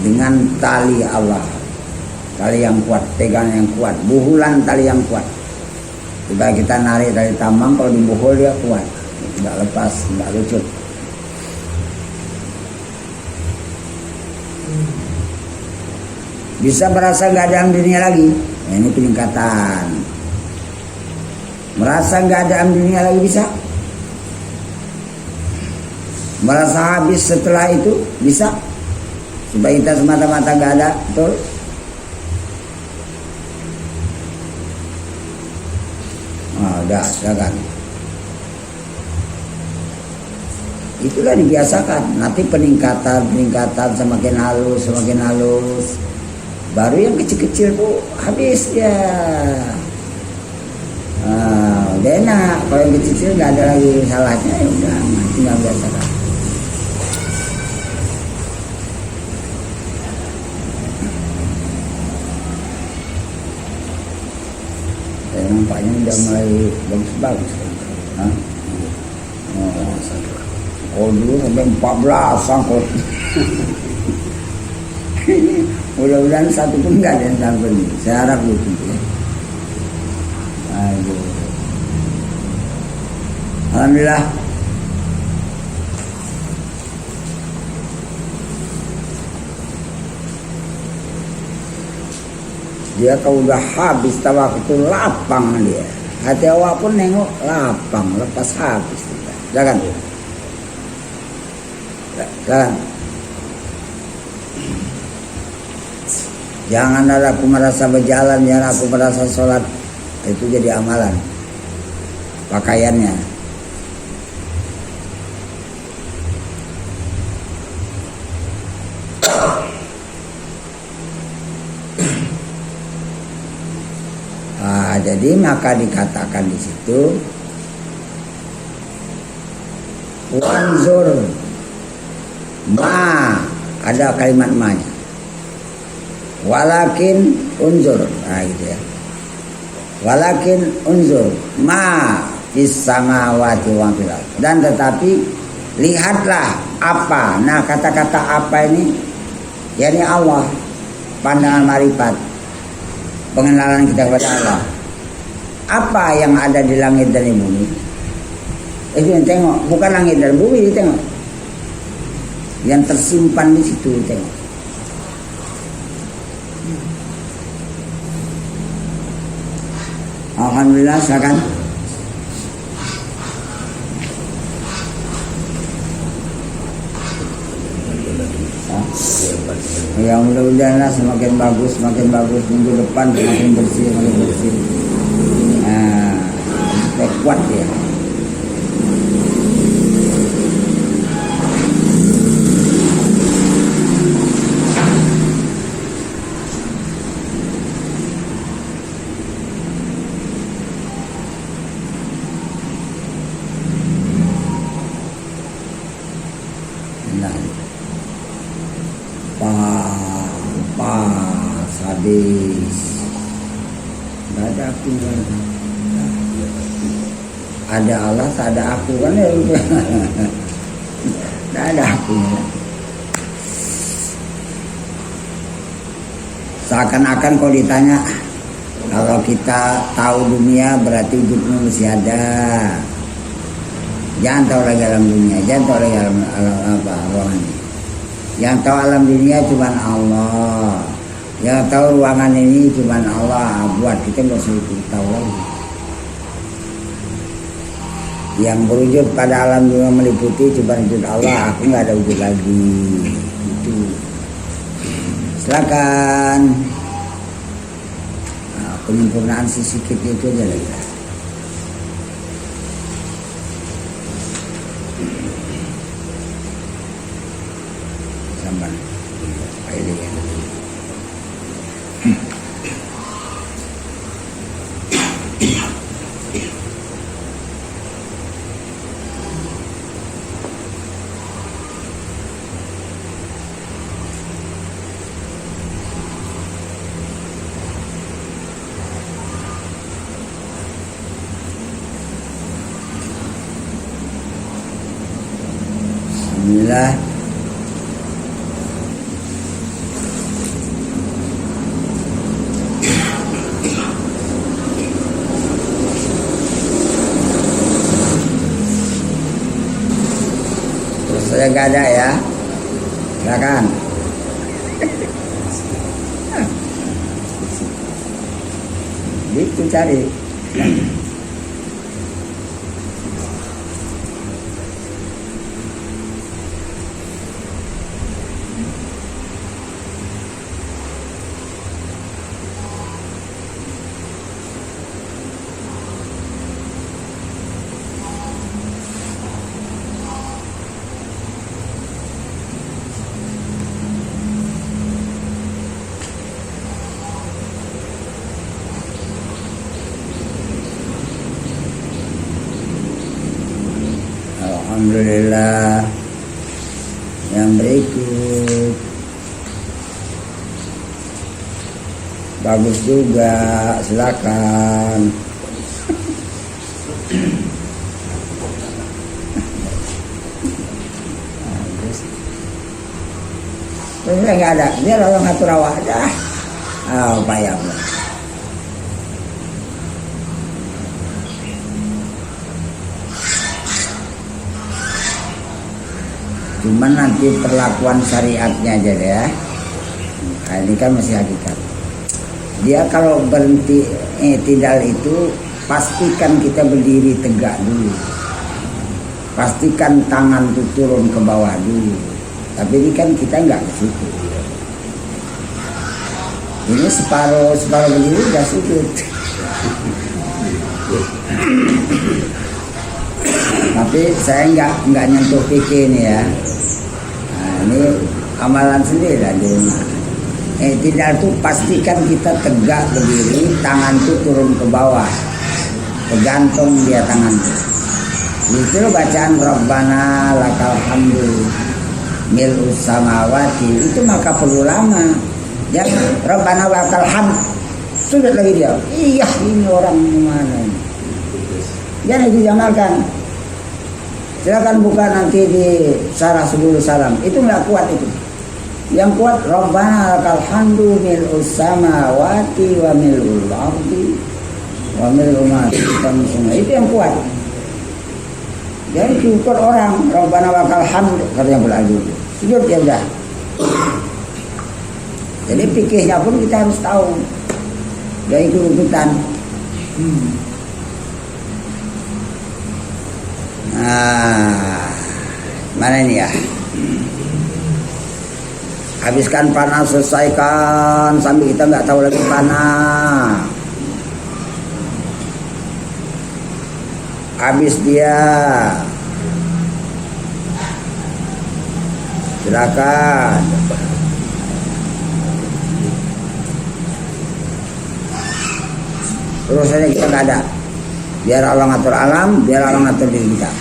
dengan tali Allah, tali yang kuat, pegangan yang kuat, buhulan tali yang kuat. Coba kita narik tali tambang, kalau dibuhul dia kuat, nggak lepas, nggak lucut. Bisa merasa nggak ada dirinya lagi, nah, ini peningkatan. Merasa nggak ada dirinya lagi bisa. Merasa habis setelah itu bisa. Supaya kita semata-mata nggak ada, betul? Udah, silakan. Itulah dibiasakan. Nanti peningkatan semakin halus. Baru yang kecil-kecil tuh habis ya. Udah enak. Kalau yang kecil nggak ada lagi salahnya, ya udah, tinggal biasakan. Nampaknya udah mulai bagus-bagus. Dulu sampai 14 sangkut. Mudah-mudahan satu pun nggak ada yang sangkut ini. Saya harap gitu. Aduh. Alhamdulillah. Dia kalau udah habis tawaf itu lapang dia. Hati awak pun nengok lapang, lepas habis. Jangan. Jangan ada aku merasa berjalan, jangan aku merasa sholat. Itu jadi amalan. Pakaiannya. Jadi maka dikatakan di situ wanzur Ma, ada kalimat ma-nya. Walakin unzur, nah gitu ya. Walakin unzur ma fis samawati wa fil ardh. Dan tetapi lihatlah apa. Nah, kata-kata apa ini yakni Allah, pandangan marifat, pengenalan kita kepada Allah. Apa yang ada di langit dan di bumi? Itu tengok, bukan langit dan bumi, tengok. Yang tersimpan di situ, tengok. Alhamdulillah, silakan. Ya mudah-mudahan semakin bagus minggu depan semakin bersih. Nah, kuat ya. Pas habis nggak ada aku kan, ada Allah tak ada aku kan ya. Nggak ada aku. Seakan-akan kalau ditanya, kalau kita tahu dunia berarti wujudnya masih ada. Jangan tahu lagi alam dunia, jangan tahu lagi alam apa rohani. Yang tahu alam dunia cuma Allah. Yang tahu ruangan ini cuma Allah. Buat kita nggak usah ikut tahu lagi. Yang berwujud pada alam dunia meliputi cuma wujud Allah. Aku nggak ada wujud lagi. Itu. Silakan. Nah, penyempurnaan sedikit itu aja lagi. Bismillah. Terus saya nggak ada ya, silakan. Itu cari. Alhamdulillah. Yang berikut bagus juga, silakan. Terus nggak ada, dia orang ngatur awak aja. Payah. Cuman nanti perlakuan syariatnya aja deh ya. Nah, ini kan masih hakikat. Dia kalau berhenti tidak itu, pastikan kita berdiri tegak dulu. Pastikan tangan itu turun ke bawah dulu. Tapi ini kan kita nggak ke situ. Ini separuh berdiri udah sujud. Tapi saya nggak nyentuh fikih ini ya. Nah, ini amalan sendiri lah di rumah. Tidak tuh pastikan kita tegak berdiri, tangan tuh turun ke bawah, tergantung dia tangan tuh. Itu bacaan Rabbana lakal hamdu. mil'us samawati, itu maka perlu lama. Jangan Rabbana lakal hamd sudah lagi dia. Iya, ini orang mana ini? Jangan dijamalkan. Silakan buka nanti di Sarah Subul Salam. Itu nggak kuat itu. Yang kuat Rabbana lakal hamdu mil'us samawati wa mil'ul ardi wa mil'u ma semua. Itu yang kuat. Jadi diukur orang Rabbana lakal hamdu katanya berlalu. Sujud ya udah. Jadi fikihnya pun kita harus tahu. Jadi ikut-ikutan. Nah, mana ini ya? Habiskan panah, selesaikan sambil kita nggak tahu lagi panah. Habis dia, silakan. Urusannya kita nggak ada. Biar Allah ngatur alam, biar Allah ngatur diri kita.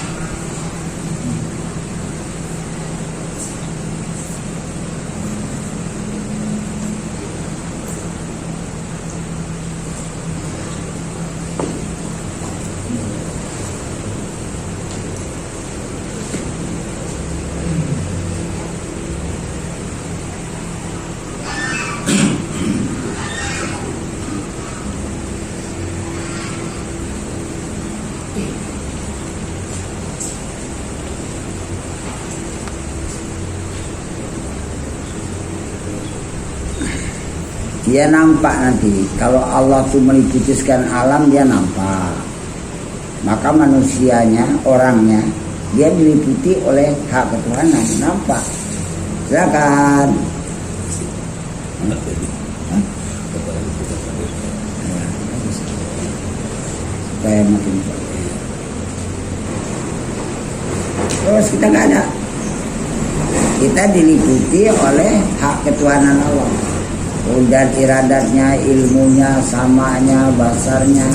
Dia nampak nanti. Kalau Allah itu meliputiskan alam, dia nampak. Maka manusianya, orangnya, dia diliputi oleh hak ketuhanan. Nampak. Silakan. Supaya makin. Terus kita nggak ada. Kita diliputi oleh hak ketuhanan Allah. Dan iradatnya, ilmunya, samanya, basarnya.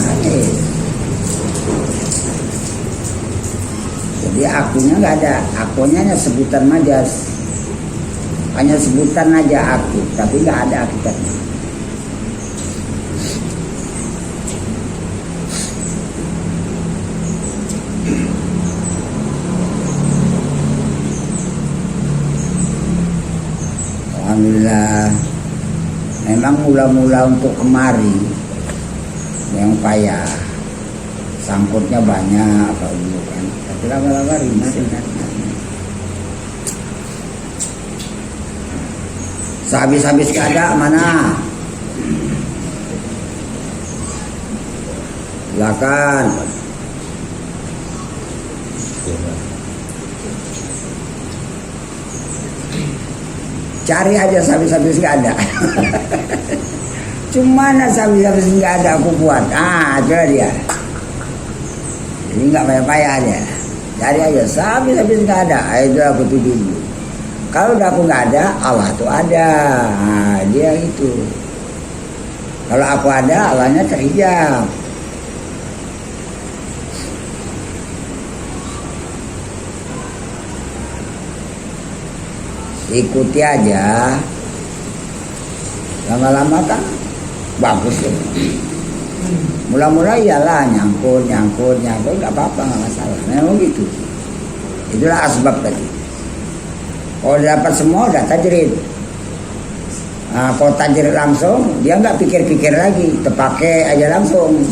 Jadi akunya nggak ada. Akunya hanya sebutan majas. Hanya sebutan aja aku, tapi nggak ada hakikatnya. Alhamdulillah. Memang mula-mula untuk kemari yang payah, sangkutnya banyak kalau dulu kan. Tapi lama-lama ringan. Sehabis-habis keadaan mana? Silakan. Cari aja habis-habis nggak ada. Cuma habis-habis nggak ada aku buat. Coba dia. Jadi nggak payah-payah dia. Cari aja habis-habis nggak ada. Itu aku tuju. Kalau udah aku nggak ada, Allah tuh ada. Dia itu. Kalau aku ada, Allahnya terhijab. Ikuti aja, lama-lama kan bagus ya. Mula-mula iyalah nyangkut, nggak apa-apa, nggak masalah. Memang gitu. Itulah asbab tadi. Kalau dapat semua udah tajrid. Nah, kalau tajrid langsung, dia nggak pikir-pikir lagi, terpakai aja langsung.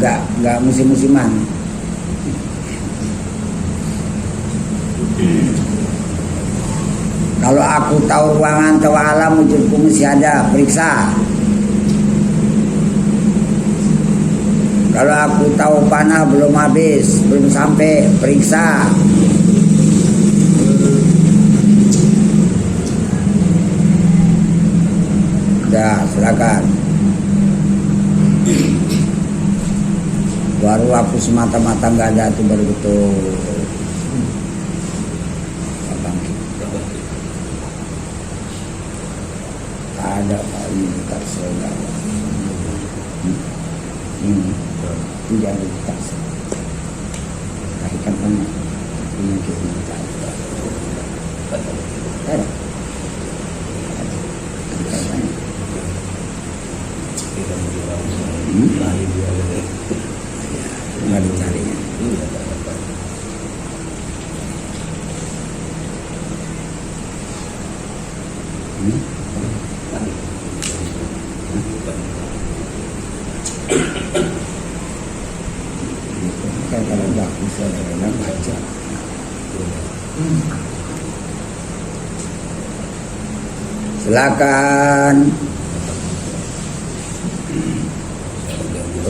Nggak musim-musiman. Kalau aku tahu ruangan tahu alam wujudku mesti ada, periksa. Kalau aku tahu panah belum habis, belum sampai, periksa. Udah, silakan. Baru aku semata-mata nggak ada tuh baru betul. Ada Pak ini dekat saya. Ini tidak ada dekat saya. Hakikat mana? Ini kita Nggak dicari. Kan kalau bagus saudara baca. Silakan.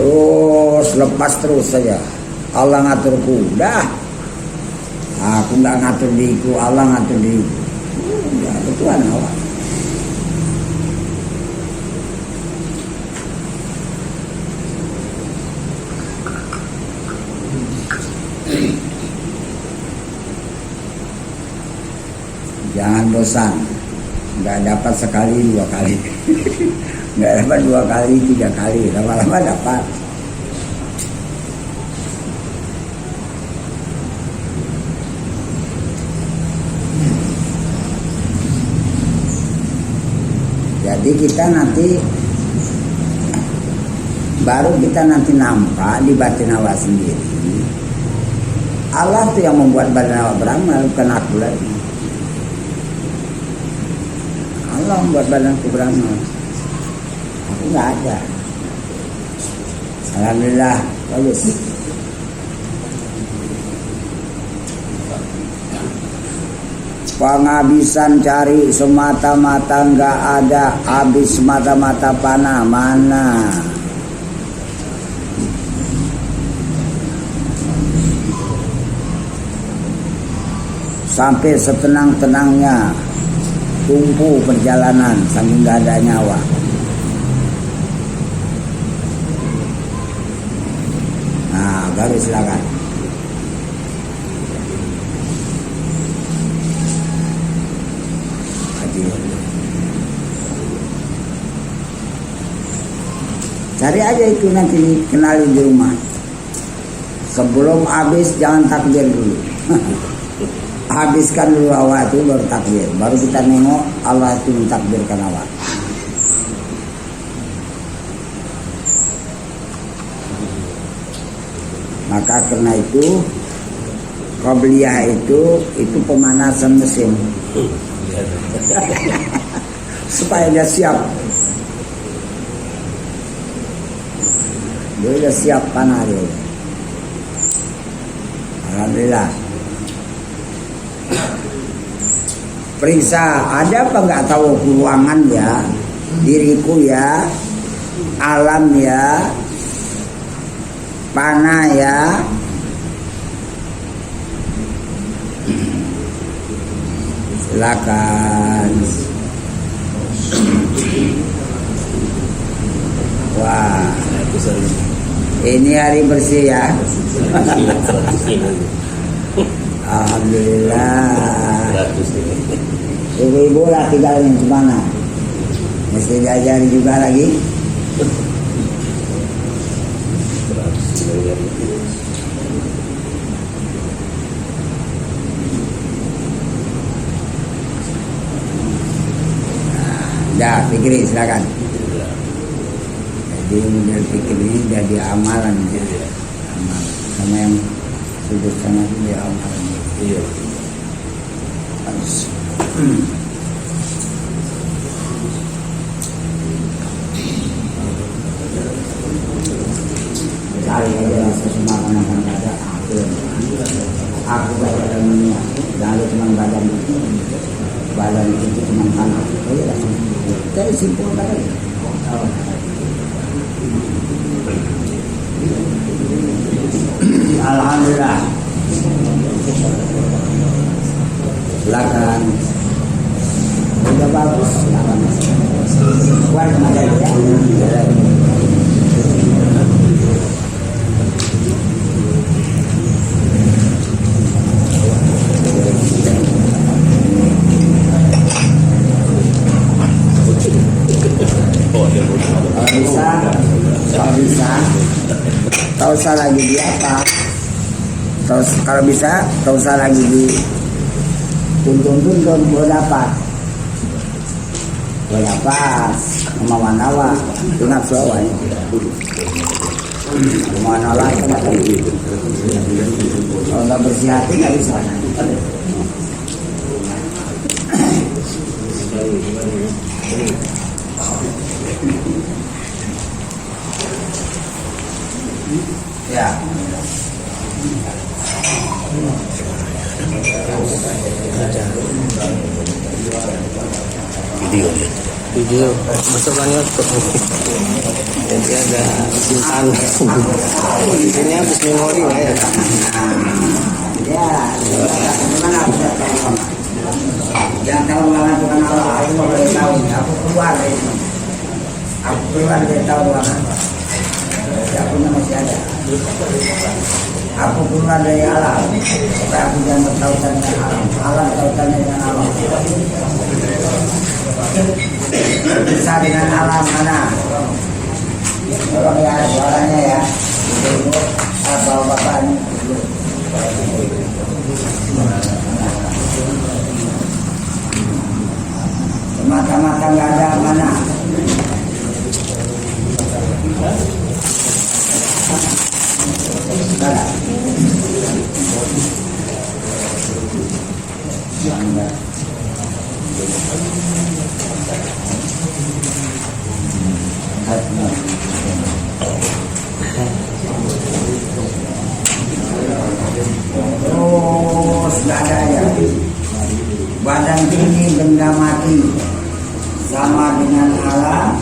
Terus lepas terus saja. Allah ngaturku. Dah. Aku nggak ngatur diriku, Allah ngatur diriku. Ya, Tuhan awak. Jangan bosan. Nggak dapat sekali, dua kali. Nggak dapat dua kali, tiga kali. Lama-lama dapat. Jadi kita nanti baru kita nanti nampak di batin awak sendiri. Allah tuh yang membuat badan awak beramal, bukan aku lagi. Allah membuat badanku beramal. Aku nggak ada. Alhamdulillah, bagus. Penghabisan cari semata-mata nggak ada, habis semata-mata panah mana? Sampai setenang-tenangnya tumpu perjalanan sambil nggak ada nyawa. Nah, baru silakan. Cari aja itu nanti kenalin di rumah. Sebelum habis jangan takbir dulu. Habiskan dulu awak itu baru takbir. Baru kita nengok Allah itu mentakbirkan awak. Maka karena itu qabliyah itu pemanasan mesin. Supaya dia siap. Dia sudah siap panah dia. Alhamdulillah. Periksa ada apa nggak tahu keuangan ya, diriku ya, alam ya, panah ya. Silakan. Wah. Ini hari bersih ya. Alhamdulillah. Ibu-ibu lah tinggalnya di mana? Mesti diajari juga lagi. Dah, pikirin silakan. Jadi model pikir ini jadi amalan ya. Amal. Sama yang sudut sana dia amalan. Iya. Harus. Cari aja rasa semangat yang ada. Aku ada dunia. Lalu cuma badan itu. Badan itu cuma tanah. Oh ya, jadi simpul kali. Alhamdulillah. Silakan. Udah bagus. Buat kemana ya? Kalau bisa, tak usah lagi di apa. Kalau bisa, tak usah lagi di tuntun berdapat kemauan awak itu nafsu awak kemauan awak itu nggak begitu. Kalau nggak bersih hati nggak bisa. Ya. Video masukkan YouTube. Jadi ada simpan. Ini habis memori lah ya. Ya, gimana jangan tahu banget bukan Allah. Aku mau boleh tahu. Aku keluar dari itu. Aku keluar dari tahu banget. Aku masih ada. Aku keluar dari alam. Supaya aku jangan bertautan dengan alam. Alam tautannya dengan alam. Bisa dengan alam mana? Tolong ya suaranya ya. Ibu atau bapak ini. Semata-mata nggak ada mana. Ada. Terus nggak ada ya. Badan tinggi benda mati sama dengan alam